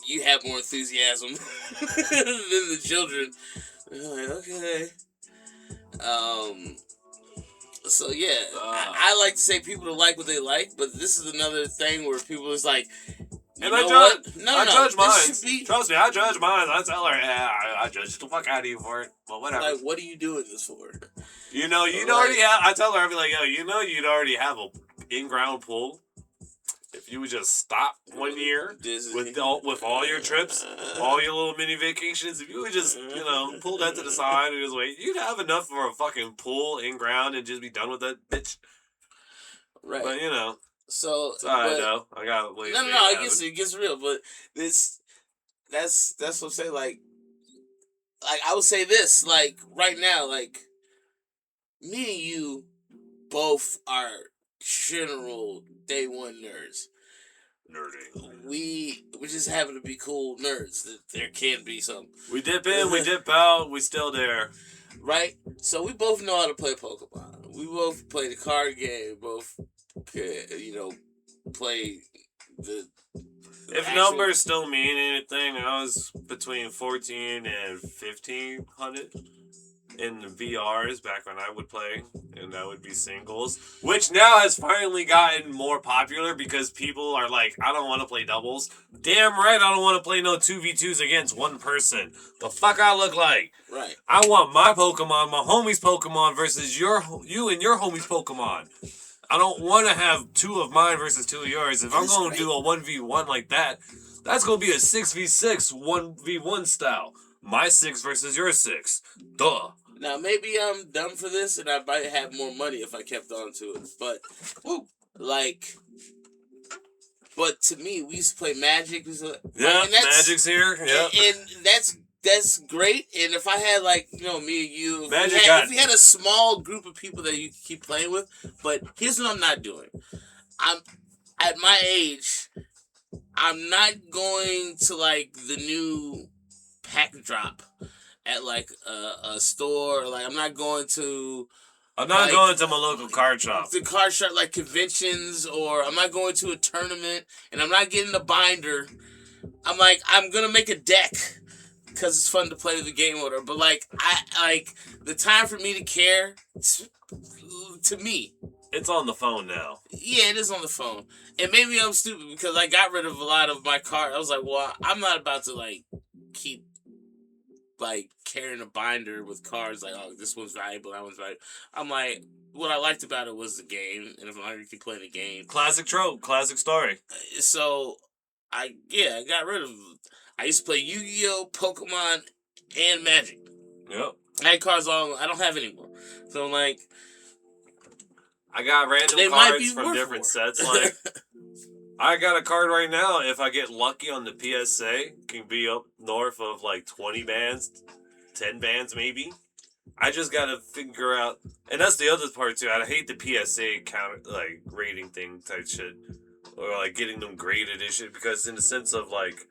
you have more enthusiasm than the children. You're like, okay. So yeah, I like to say people to like what they like, but this is another thing where people is like, I judge mine. Trust me, I judge mine. I tell her, I judge the fuck out of you for it. But whatever. Like, what are you doing this for? You know, you'd already have. I tell her, I'd be like, yo, you know, you'd already have a in-ground pool. If you would just stop 1 year with all your trips, all your little mini vacations, if you would just, pull that to the side and just wait, you'd have enough for a fucking pool in ground and just be done with that bitch. Right. But, So it's alright though. I got ways. No, it gets real, but that's what I'm saying. Like I would say this, like right now, like me and you both are general day one nerds. Nerding. We just happen to be cool nerds. There can be some. We dip in, we dip out, we still there. Right? So we both know how to play Pokemon. We both play the card game. Both, play the if actual... numbers still mean anything, I was between 14 and 1500 in the VRs back when I would play, and that would be singles, which now has finally gotten more popular because people are like, I don't want to play doubles. Damn right, I don't want to play no 2v2s against one person. The fuck I look like? Right. I want my Pokemon, my homie's Pokemon versus you and your homie's Pokemon. I don't want to have two of mine versus two of yours. If I'm going to do a 1v1 like that, that's going to be a 6v6 1v1 style. My 6 versus your 6. Duh. Now, maybe I'm dumb for this, and I might have more money if I kept on to it. But, but to me, we used to play Magic. Magic's here. Yeah. And that's great. And if I had, me and you, if we had a small group of people that you could keep playing with, but here's what I'm not doing. At my age, I'm not going to, the new pack drop at a store. I'm not going to my local card shop. The card shop, conventions, or I'm not going to a tournament, and I'm not getting a binder. I'm gonna make a deck because it's fun to play the game with her. But the time for me to care, to me, it's on the phone now. Yeah, it is on the phone, and maybe I'm stupid because I got rid of a lot of my cards. I was like, well, I'm not about to keep carrying a binder with cards this one's valuable, that one's valuable. I'm like, what I liked about it was the game, and if I'm going to keep playing the game. Classic trope, classic story. So, I got rid of them. I used to play Yu-Gi-Oh!, Pokemon, and Magic. Yep. I had cards I don't have anymore. So, I got random cards from different sets, I got a card right now. If I get lucky on the PSA, can be up north of 20 bands, 10 bands maybe. I just gotta figure out, and that's the other part too. I hate the PSA count like rating thing type shit, or like getting them graded and shit. Because in the sense of like,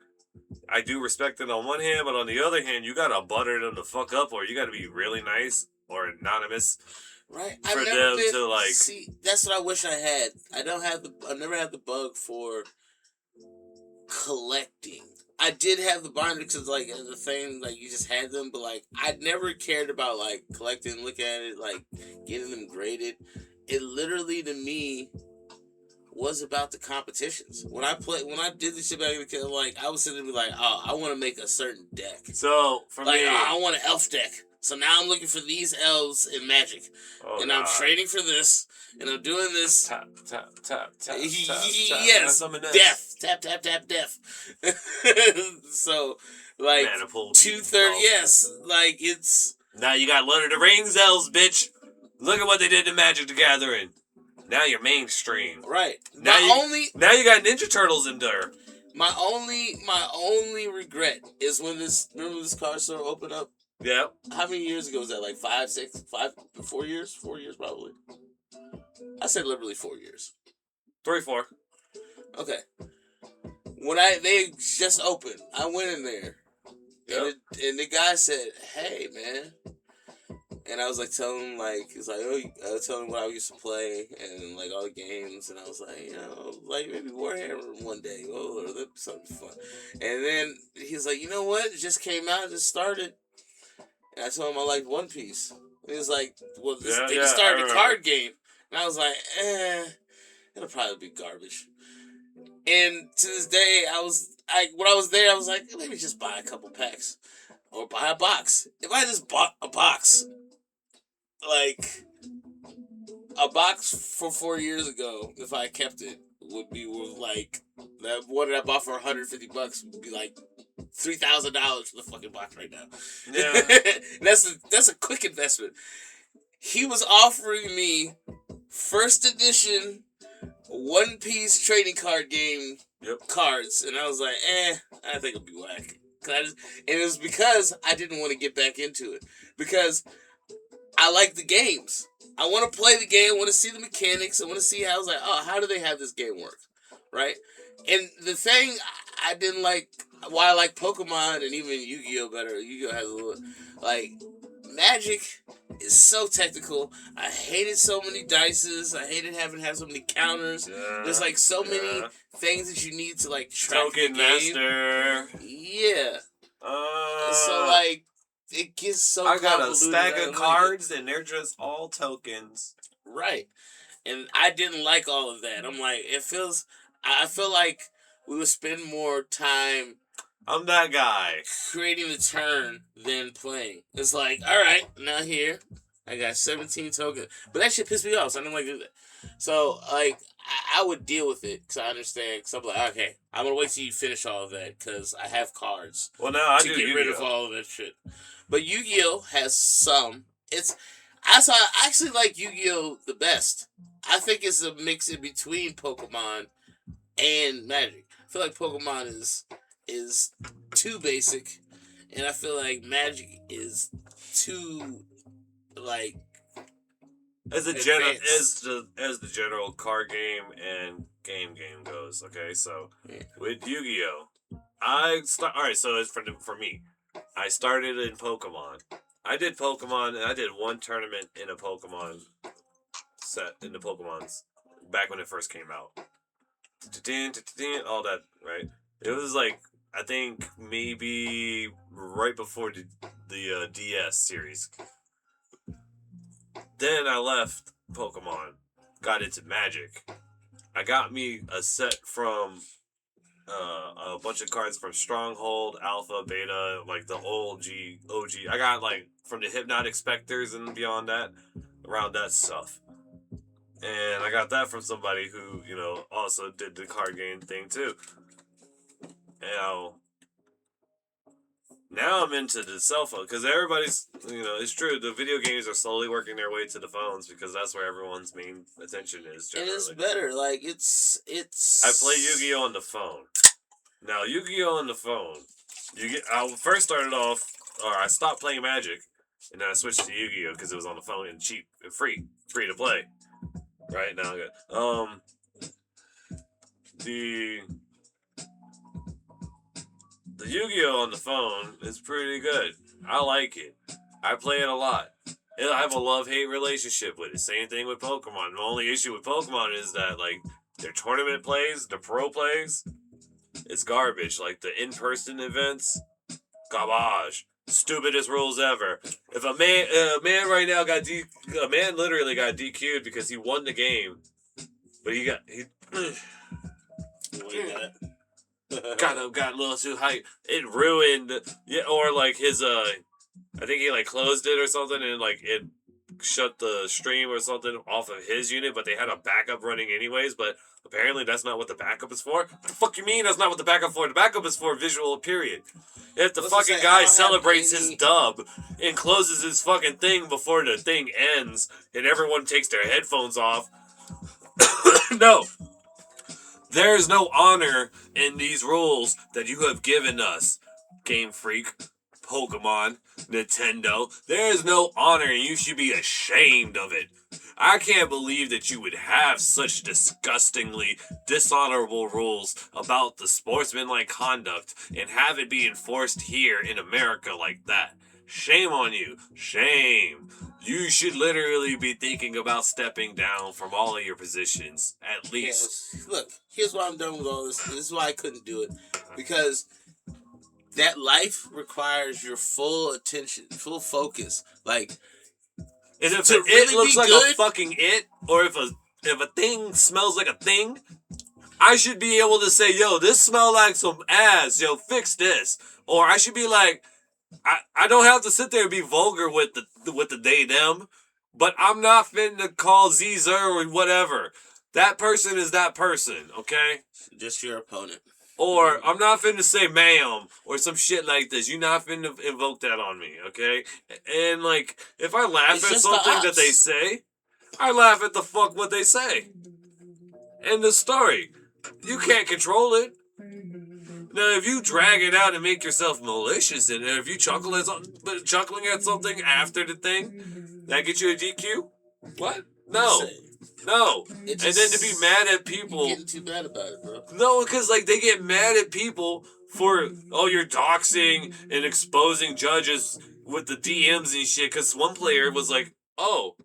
I do respect it on one hand, but on the other hand, you gotta butter them the fuck up, or you gotta be really nice or anonymous Right. for I've never them been. to like. See, that's what I wish I had. I never had the bug for collecting. I did have the binder because like the thing like you just had them, but like I never cared about like collecting, look at it, like getting them graded. It literally to me was about the competitions. When I did this shit back in the day, like I was sitting there be like, oh, I want to make a certain deck. So for Like me, I want an elf deck. So now I'm looking for these elves in Magic, and I'm trading for this, and I'm doing this. Tap tap tap tap tap. Yes, Summon this. death. Tap tap tap death. So like Mana pool 2/3. dog. Yes, like it's Now you got Lord of the Rings elves, bitch. Look at what they did to Magic the Gathering. Now you're mainstream. right. Now My you got Ninja Turtles in there. my only regret is when remember this card store opened up. Yeah. How many years ago was that? Like 4 years? 4 years probably. I said literally 4 years. 3, 4. Okay. When they just opened, I went in there, Yep. and the guy said, "Hey, man," and I was like telling him like he's like, "Oh," I was telling him what I used to play and like all the games, and I was like, you know, like maybe Warhammer one day, or that'd be something fun. And then he's like, you know what? It just came out, it just started, and I told him I liked One Piece. And he was like, well, they just started a card game, and I was like, it'll probably be garbage. And to this day, when I was there, I was like, maybe just buy a couple packs or buy a box. If I just bought a box, like a box for 4 years ago, if I kept it, would be worth like that one that I bought for $150 would be like $3,000 for the fucking box right now. Yeah. that's a quick investment. He was offering me first edition One Piece trading card game cards, and I was like, I think it'll be whack. And it was because I didn't want to get back into it, because I like the games. I want to play the game. I want to see the mechanics. I want to see how. I was like, oh, how do they have this game work, right? And the thing I didn't like, why I like Pokemon and even Yu-Gi-Oh better. Yu-Gi-Oh has a little like Magic is so technical. I hated so many dices. I hated having to have so many counters. Yeah, There's like so many things that you need to like track Token the game. Master. Yeah. So like it gets so I got a convoluted. stack I of don't cards and they're just all tokens. Right. And I didn't like all of that. I'm like, I feel like we would spend more time I'm that guy. creating the turn than playing. It's like, all right, now here, I got 17 tokens. But that shit pissed me off, so I didn't like to do that. So, like, I would deal with it, because I understand. Because I'm like, okay, I'm going to wait till you finish all of that, because I have cards Well, now I to do get rid of Yu-Gi-Oh. all of that shit. But Yu-Gi-Oh has some. I actually like Yu-Gi-Oh the best. I think it's a mix in between Pokemon and Magic. I feel like Pokemon is too basic, and I feel like Magic is too like as the general card game and game goes. Okay, so with Yu-Gi-Oh, alright. So it's for me. I started in Pokemon. I did Pokemon, and I did one tournament in a Pokemon set in the Pokemon's back when it first came out. All that, right? It was like, I think maybe right before the DS series. Then I left Pokemon, got into Magic. I got me a set from a bunch of cards from Stronghold, Alpha, Beta, like the OG. I got like from the Hypnotic Specters and beyond that, around that stuff. And I got that from somebody who, also did the card game thing too. Now I'm into the cell phone, because everybody's, it's true, the video games are slowly working their way to the phones, because that's where everyone's main attention is generally. It is better, like, it's... I play Yu-Gi-Oh! On the phone. Now, Yu-Gi-Oh! On the phone, I first started off, or I stopped playing Magic, And then I switched to Yu-Gi-Oh because it was on the phone and cheap and free to play. Right now, the Yu-Gi-Oh on the phone is pretty good. I like it. I play it a lot. And I have a love-hate relationship with it. Same thing with Pokemon. The only issue with Pokemon is that like their tournament plays, the pro plays, it's garbage. Like the in-person events, garbage. Stupidest rules ever. If a man right now a man literally got DQ'd because he won the game, but he got got a little too hype. It ruined, or like his I think he like closed it or something, and like it shut the stream or something off of his unit, but they had a backup running anyways. But apparently that's not what the backup is for. What the fuck you mean that's not what the backup for? The backup is for visual, period. If the fucking guy celebrates his dub and closes his fucking thing before the thing ends and everyone takes their headphones off, no. There's no honor in these rules that you have given us, Game Freak, Pokemon, Nintendo. There is no honor and you should be ashamed of it. I can't believe that you would have such disgustingly dishonorable rules about the sportsmanlike conduct and have it be enforced here in America like that. Shame on you. Shame. You should literally be thinking about stepping down from all of your positions, at least. Yes. Look, here's why I'm done with all this. This is why I couldn't do it. Because that life requires your full attention, full focus. Like, and if to it really looks be like good, a fucking it, or if a thing smells like a thing, I should be able to say, yo, this smells like some ass, yo, fix this. Or I should be like, I don't have to sit there and be vulgar with the they them, but I'm not finna call Zer or whatever. That person is that person, okay? just your opponent. Or I'm not finna say ma'am or some shit like this. You're not finna invoke that on me, okay? And like, if I laugh It's at just something the that they say, I laugh at the fuck what they say. End the story. You can't control it. Now, if you drag it out and make yourself malicious in it, if you chuckling at something after the thing, that get you a DQ? What? No. No. And then to be mad at people. You're getting too bad about it, bro. No, because like they get mad at people for, oh, you're doxing and exposing judges with the DMs and shit. Because one player was like, oh,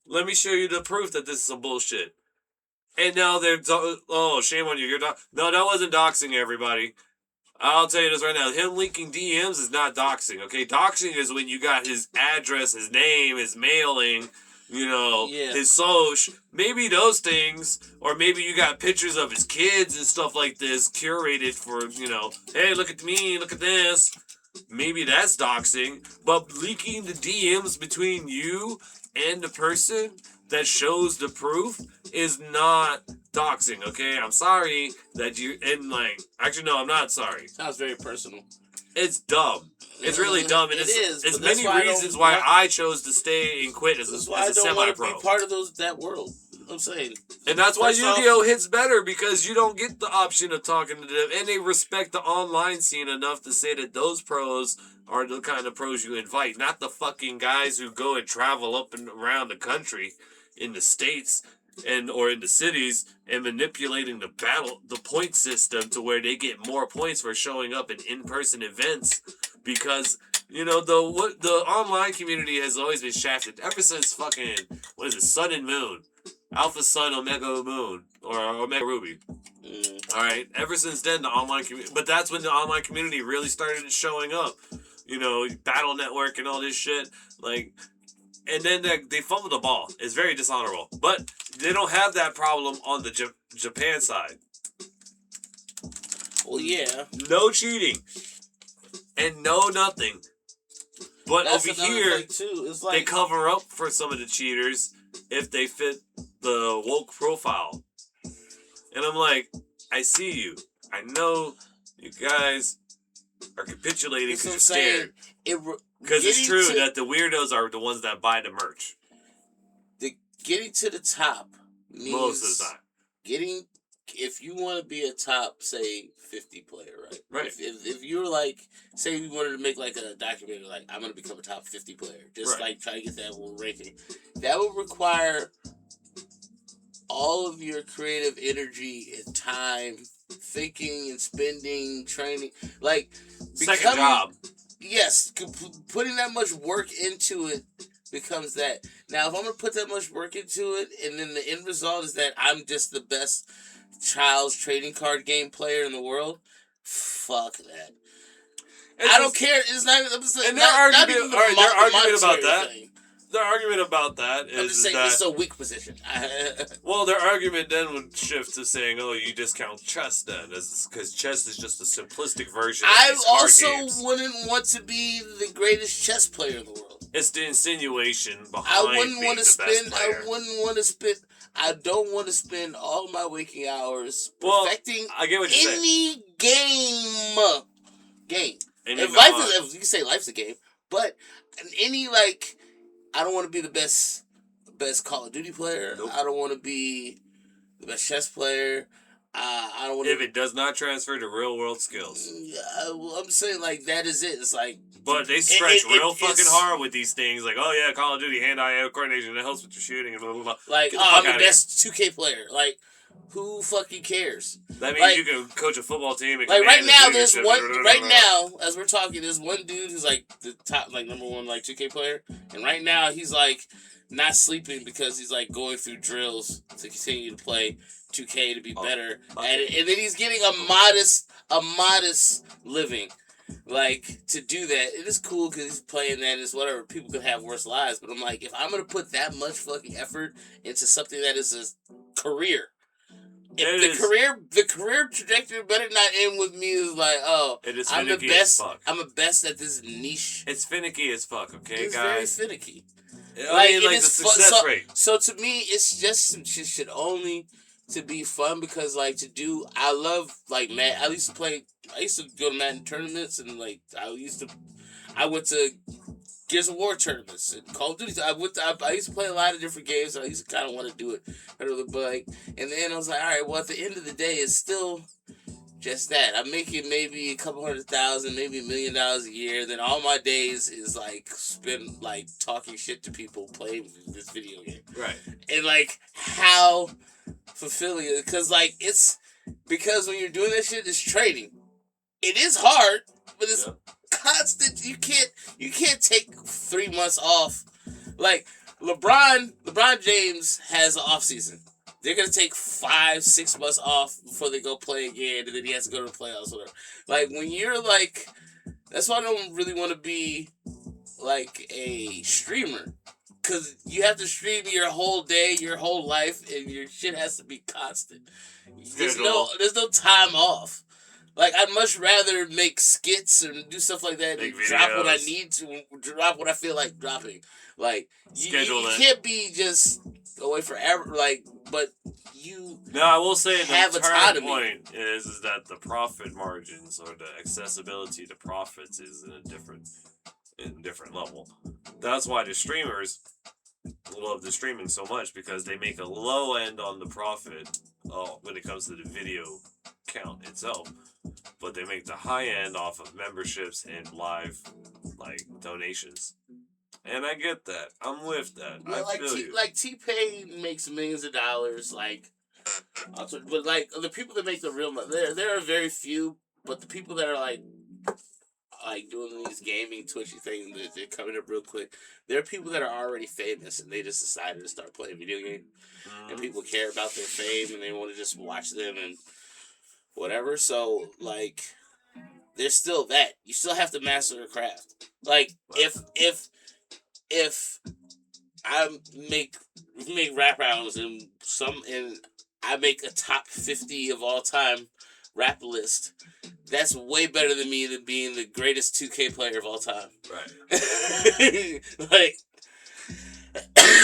let me show you the proof that this is some bullshit. And now they're, oh, shame on you. No, that wasn't doxing, everybody. I'll tell you this right now. Him leaking DMs is not doxing, okay? Doxing is when you got his address, his name, his mailing, his social. Maybe those things, or maybe you got pictures of his kids and stuff like this curated for, hey, look at me, look at this. Maybe that's doxing. But leaking the DMs between you and the person that shows the proof is not doxing, okay? I'm sorry that you, and like, actually, no, I'm not sorry. Sounds very personal. It's dumb. It's really dumb. And it's many reasons why I chose to stay and quit as a semi-pro. That's why I don't want to be part of that world. I'm saying. And that's why Yu-Gi-Oh! Hits better, because you don't get the option of talking to them, and they respect the online scene enough to say that those pros are the kind of pros you invite, not the fucking guys who go and travel up and around the country in the states or in the cities and manipulating the point system to where they get more points for showing up in-person events, because the online community has always been shafted ever since fucking Sun and Moon, Alpha Sun, Omega Moon, or Omega Ruby. All right, ever since then the online community, but that's when the online community really started showing up. Battle Network and all this shit, like. And then they fumble the ball. It's very dishonorable. But they don't have that problem on the Japan side. Well, yeah. No cheating. And no nothing. But that's over here, too. It's like, they cover up for some of the cheaters if they fit the woke profile. And I'm like, I see you. I know you guys are capitulating because you're scared. Because it's true that the weirdos are the ones that buy the merch. Getting to the top means most of the time. Getting if you want to be a top, say, 50 player, right? Right. If you're like, say you wanted to make like a documentary, like, I'm going to become a top 50 player, just Right. like try to get that one ranking, that would require all of your creative energy and time, thinking and spending, training, like, Second job. Yes, putting that much work into it becomes that. Now, if I'm going to put that much work into it, and then the end result is that I'm just the best child's trading card game player in the world, fuck that. I don't care. It's not. And their argument, their argument about that. Thing. Their argument about that is I'm just saying that it's a weak position. well, their argument then would shift to saying, "Oh, you discount chess then, because chess is just a simplistic version." Of these card games. Wouldn't want to be the greatest chess player in the world. It's the insinuation behind I wouldn't being want to the spend. best player. I wouldn't want to spend. I don't want to spend all my waking hours perfecting I get what you're saying. any game. And If life is, you can say life's a game, but any like. I don't want to be the best Call of Duty player. Nope. I don't want to be the best chess player. I don't want if it does not transfer to real world skills. Well, I'm saying like that is it. It's like, but they stretch real fucking hard with these things. Like, oh yeah, Call of Duty hand-eye coordination, it helps with your shooting and blah blah blah. Like, I'm the best 2K player. Like, who fucking cares? That means like, you can coach a football team. And like right now, there's one. Right now, as we're talking, there's one dude who's like the top, like number one, like 2K player, and right now he's like not sleeping because he's like going through drills to continue to play 2K to be better, and then he's getting a modest living. Like, to do that, it is cool because he's playing that. It's whatever. People could have worse lives, but I'm like, if I'm gonna put that much fucking effort into something that is a career. The career trajectory better not end with me as like, oh, I'm the best. I'm the best at this niche. It's finicky as fuck, okay, it's guys? It's very finicky. Like the success rate. So to me, it's just should only to be fun because like I love like Madden. I used to go to Madden tournaments and like I went to Gears of War tournaments and Call of Duty. I used to play a lot of different games, and I used to kind of want to do it. But like, and then I was like, all right, well, at the end of the day, it's still just that. I'm making maybe a couple $100,000, maybe $1 million a year. Then all my days is like spent like talking shit to people playing this video game. Right. And like how fulfilling it, because like because when you're doing that shit, it's training. It is hard, but it's constant. You can't take 3 months off. Like LeBron James has an off season. They're gonna take 5-6 months off before they go play again, and then he has to go to the playoffs, whatever. Like when you're like, that's why I don't really want to be like a streamer, because you have to stream your whole day, your whole life, and your shit has to be constant. There's no time off. Like, I'd much rather make skits and do stuff like that and drop what I need to, drop what I feel like dropping. Like, you can't be just away forever, like, but you I will say have the autonomy. point is that the profit margins or the accessibility to profits is in a different level. That's why the streamers love the streaming so much, because they make a low end on the profit when it comes to the video count itself, but they make the high end off of memberships and live like donations. And I get that. I'm with that. Yeah, I feel you. Like T-Pain makes millions of dollars, like, but like the people that make the real money, there are very few, but the people that are like doing these gaming Twitchy things, they're coming up real quick. There are people that are already famous and they just decided to start playing video games, and people care about their fame and they want to just watch them and whatever. So like, there's still that. You still have to master the craft. Like if I make rap albums and I make a top 50 of all time rap list, that's way better than me than being the greatest 2K player of all time. Right. Like,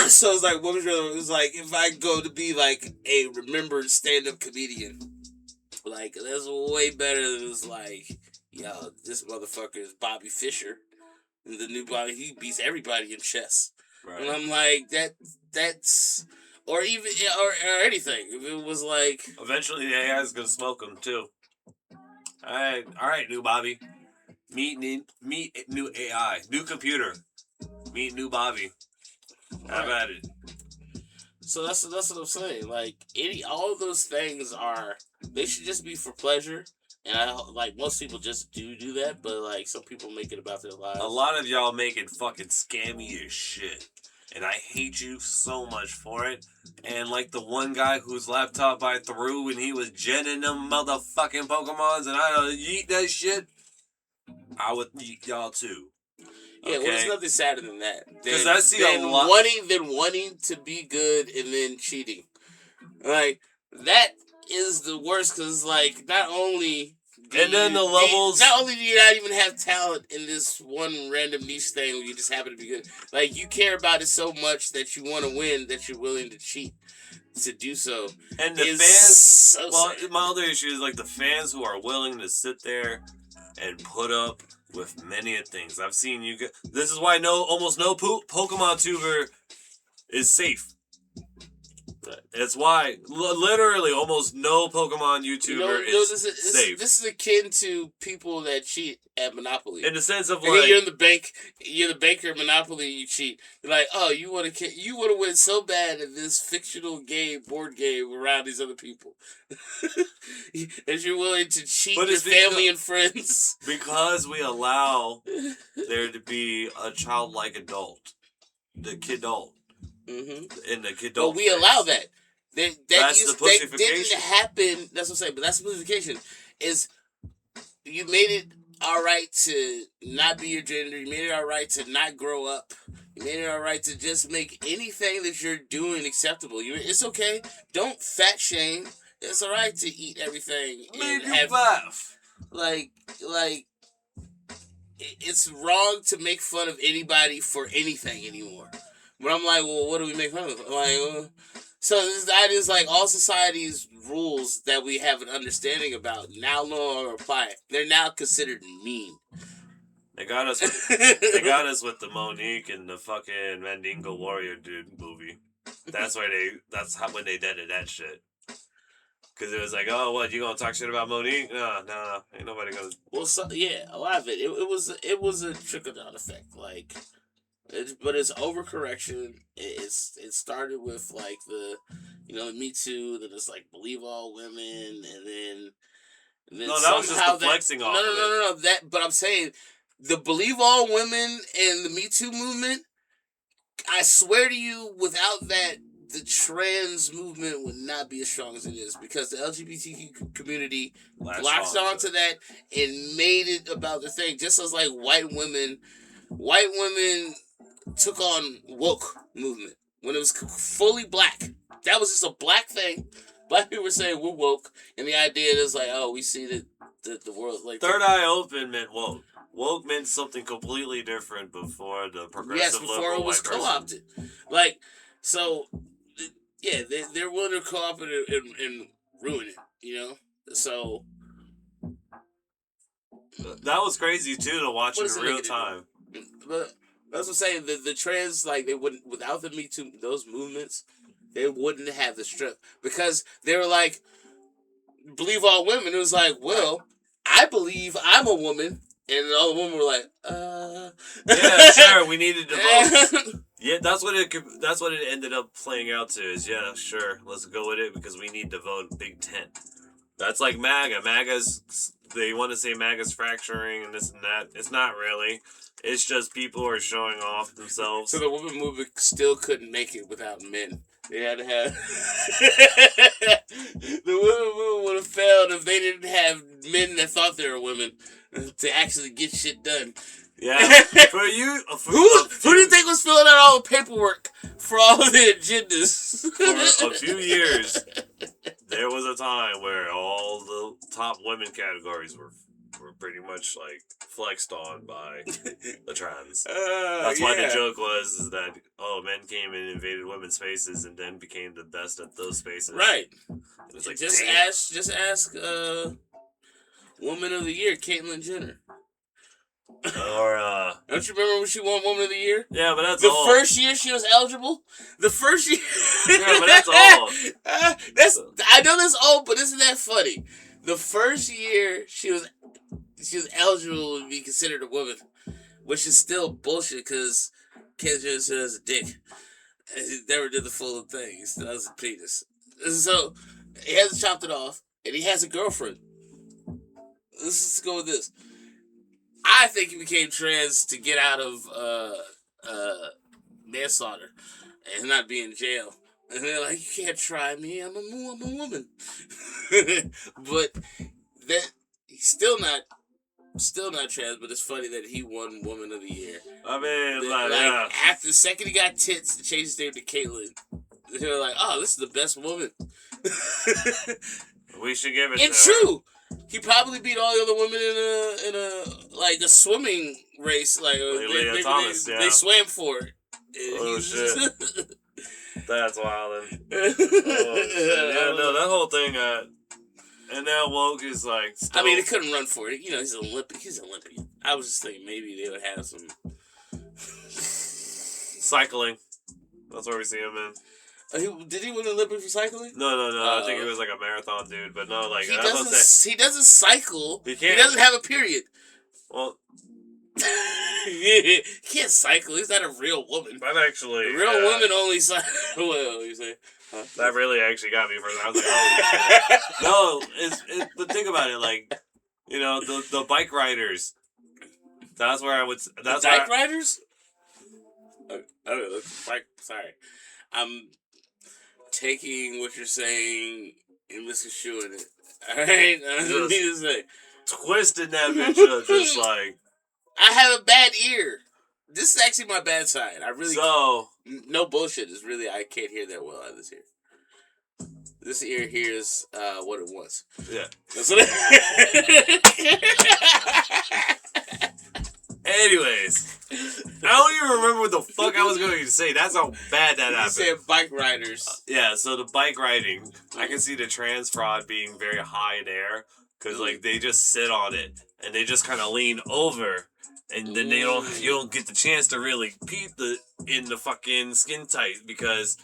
so it's like, it's like if I go to be like a remembered stand-up comedian, like that's way better than it's like, yo, this motherfucker is Bobby Fischer. The new Bobby, he beats everybody in chess. Right. And I'm like, that's or even or anything. If it was like Eventually, the AI is gonna smoke them too. All right, new Bobby. Meet new AI, new computer. Meet new Bobby. How about it? so that's what I'm saying. Like all of those things they should just be for pleasure. And like most people just do that, but like some people make it about their lives. A lot of y'all make it fucking scammy as shit. And I hate you so much for it. And like the one guy whose laptop I threw when he was jetting them motherfucking Pokemons and I don't yeet that shit, I would yeet y'all too. Yeah, well, there's nothing sadder than that. Because I see a lot. Wanting to be good and then cheating. Like, that is the worst because, like, not only do you not even have talent in this one random niche thing where you just happen to be good. Like, you care about it so much that you want to win that you're willing to cheat to do so. And the fans, my other issue is, like, the fans who are willing to sit there and put up with many things. I've seen you get. This is why almost no Pokemon tuber is safe. That's why literally almost no Pokemon YouTuber is safe. This is akin to people that cheat at Monopoly. In the sense of like you're in the bank, you're the banker at Monopoly. You cheat. You're like, oh, you want to win so bad in this fictional board game around these other people that you're willing to cheat your family and friends because we allow there to be a childlike adult, the kidult. Mm-hmm. In the kidult. But we allow that. That didn't happen. That's what I'm saying. But that's the pussification. Is you made it all right to not be your gender. You made it all right to not grow up. You made it all right to just make anything that you're doing acceptable. It's okay. Don't fat shame. It's all right to eat everything. Make you laugh. Like it's wrong to make fun of anybody for anything anymore. But I'm like, well, what do we make fun of? Like, so that is like all society's rules that we have an understanding about now no longer apply. They're now considered mean. They got us. With the Monique and the fucking Mandingo Warrior dude movie. That's when they did that shit. Because it was like, oh, what, you gonna talk shit about Monique? No, ain't nobody gonna. Well, a lot of it. It was a trickle down effect, like. But it's overcorrection. It started with like the Me Too. Then it's like believe all women, and then no, that was just the flexing off. No. But I'm saying the believe all women and the Me Too movement. I swear to you, without that, the trans movement would not be as strong as it is because the LGBTQ community latched onto that and made it about the thing. Just as like white women took on woke movement when it was fully black. That was just a black thing. Black people were saying we're woke, and the idea is like, oh, we see that the world like third eye open meant woke. Woke meant something completely different before the progressive. Yes, before it was co-opted. Like so, yeah, they're willing to co-opt it and ruin it. So that was crazy too to watch in real time. But that's what I'm saying. The trans, like, they wouldn't, without the Me Too, those movements, they wouldn't have the strength. Because they were like, believe all women. It was like, well, I believe I'm a woman. And all the women were like, Yeah, sure, we needed to vote. Yeah, that's what it ended up playing out to is, yeah, sure, let's go with it because we need to vote Big Tent. That's like MAGA. They want to say MAGA's fracturing and this and that. It's not really. It's just people are showing off themselves. So the women movement still couldn't make it without men. They had to have... The women movement would have failed if they didn't have men that thought they were women to actually get shit done. Yeah. For you... Who do you think was filling out all the paperwork for all of the agendas? For a few years, there was a time where all the top women categories were pretty much like flexed on by the trans. That's why the joke was that men came and invaded women's spaces and then became the best at those spaces. Right. It's like, just ask Woman of the Year, Caitlyn Jenner. Or Don't you remember when she won Woman of the Year? yeah, but that's The all. first year she was eligible. The first year. Yeah, but that's all. I know that's old, but isn't that funny? The first year she was eligible to be considered a woman, which is still bullshit because Kendra still has a dick. And he never did the full thing. He still has a penis. So he hasn't chopped it off, and he has a girlfriend. Let's go with this. I think he became trans to get out of manslaughter and not be in jail. And they're like, you can't try me. I'm a woman. But that he's still not trans. But it's funny that he won Woman of the Year. I mean, Like after the second he got tits, to change his name to Caitlyn. They were like, oh, this is the best woman. we should give it. It's true. He probably beat all the other women in a like a swimming race. Like Leah Thomas, they swam for it. Oh shit! That's wild. Oh, shit. Yeah, no, that whole thing. And now woke is like. Still... I mean, they couldn't run for it. You know, he's an Olympian. I was just thinking maybe they would have some cycling. That's where we see him in. Did he win the Olympics for cycling? No. I think he was like a marathon dude, but no, like he doesn't cycle. He doesn't have a period. Well, he can't cycle. He's not a real woman. That actually, a real woman only cycle. Well, you say. Huh? That really actually got me for I was like, oh no, but think about it, like, you know, the bike riders. That's where I would. That's the bike riders. Bike. Sorry, I'm taking what you're saying and misconstruing it. Alright? I don't need to say. Twisting that bitch up, just like. I have a bad ear. This is actually my bad side. I really. So. No bullshit. It's really, I can't hear that well out of this ear. This ear hears what it wants. Yeah. That's what Anyways. I don't even remember what the fuck I was going to say. That's how bad that happened. You said bike riders. Yeah, so the bike riding, I can see the trans fraud being very high in air because like they just sit on it and they just kind of lean over, and then you don't get the chance to really peep in the fucking skin tight because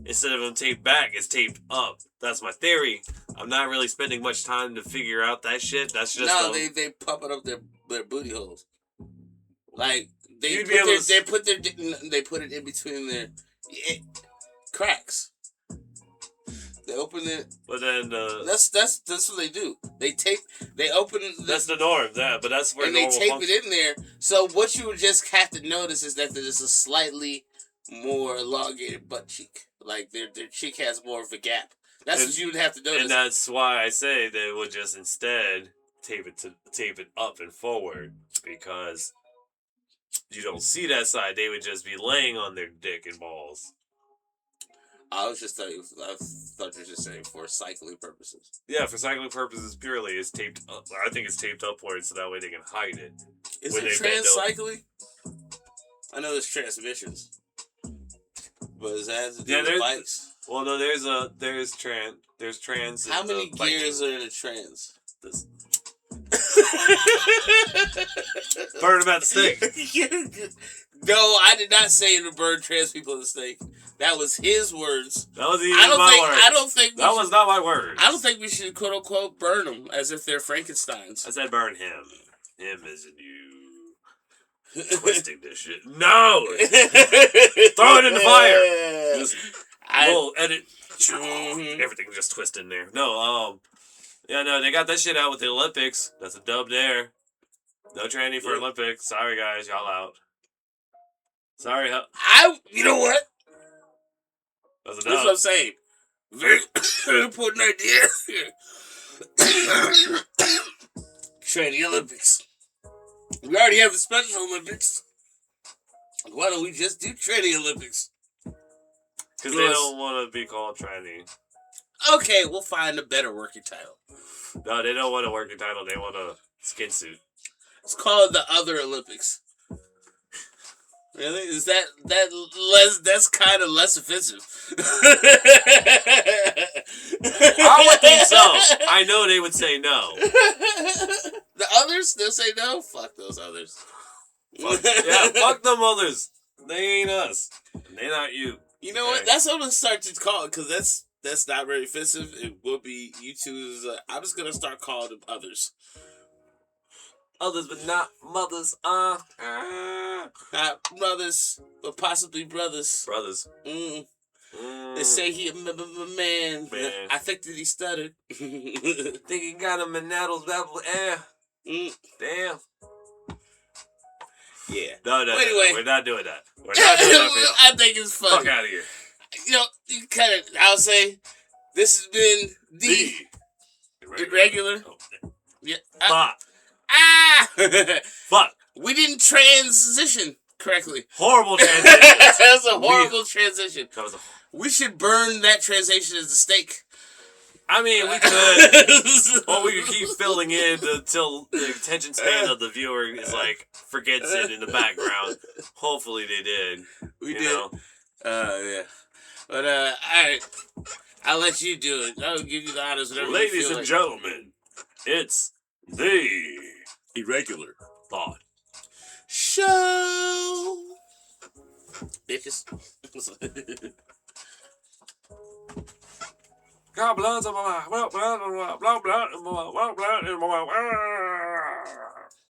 instead of them taped back, it's taped up. That's my theory. I'm not really spending much time to figure out that shit. That's just they pump it up their booty holes. Like they put it in between their cracks. They open it. But then that's what they do. They open. That's the norm. Yeah, but that's where and they tape it in there. So what you would just have to notice is that there's a slightly more elongated butt cheek. Like their cheek has more of a gap. That's what you would have to notice. And that's why I say they would just instead tape it up and forward because. You don't see that side. They would just be laying on their dick and balls. I thought you were just saying for cycling purposes. Yeah, for cycling purposes purely, it's taped up. I think it's taped upwards so that way they can hide it. Is it trans cycling? I know there's transmissions, but does that have to do with bikes? Well, no, there's trans. How many gears are in a trans? Burn them at the stake. No, I did not say to burn trans people at the stake. That was his words. That was my words. I don't think that was not my words. I don't think we should quote unquote burn them as if they're Frankensteins. I said burn him. Him as in you twisting this shit. No, throw it in the fire. We'll edit. Everything just twist in there. No, yeah, no, they got that shit out with the Olympics. That's a dub there. No tranny for Olympics. Sorry, guys, y'all out. Sorry, you know what? That's a dub. That's what I'm saying. Very important idea. Tranny Olympics. We already have the Special Olympics. Why don't we just do Tranny Olympics? Because they don't want to be called tranny. Okay, we'll find a better working title. No, they don't want a working title. They want a skin suit. Let's call it the Other Olympics. Really? Is that less? That's kind of less offensive. I would think so. I know they would say no. The others, they'll say no. Fuck those others. Fuck them others. They ain't us. And they not you. You know what? That's what I'm gonna start to call it, because that's not very offensive. It will be you two. I'm just gonna start calling them others. Others, but not mothers. Not brothers, but possibly brothers. Brothers. They say he a man. I think that he stuttered. Think he got him in Naddle's babble air. Damn. Yeah. No, Anyway. we're not doing that. We're not doing that for you. I think it's funny. Fuck out of here. You know, you kind of, I'll say, this has been the irregular. Oh, Yeah. fuck. Fuck. We didn't transition correctly. Horrible transition. That was a horrible transition. That was We should burn that transition as a steak. I mean, we could. Or we could keep filling in until the attention span of the viewer is like, forgets it in the background. Hopefully they did. We you did. know? Yeah. But, alright. I'll let you do it. I'll give you the honors whatever you Ladies feel and like. gentlemen, it's the Irregular Thought Show. Bitches. God bless him. Blah, blah, blah, blah, blah, blah, blah, blah, blah, blah, blah.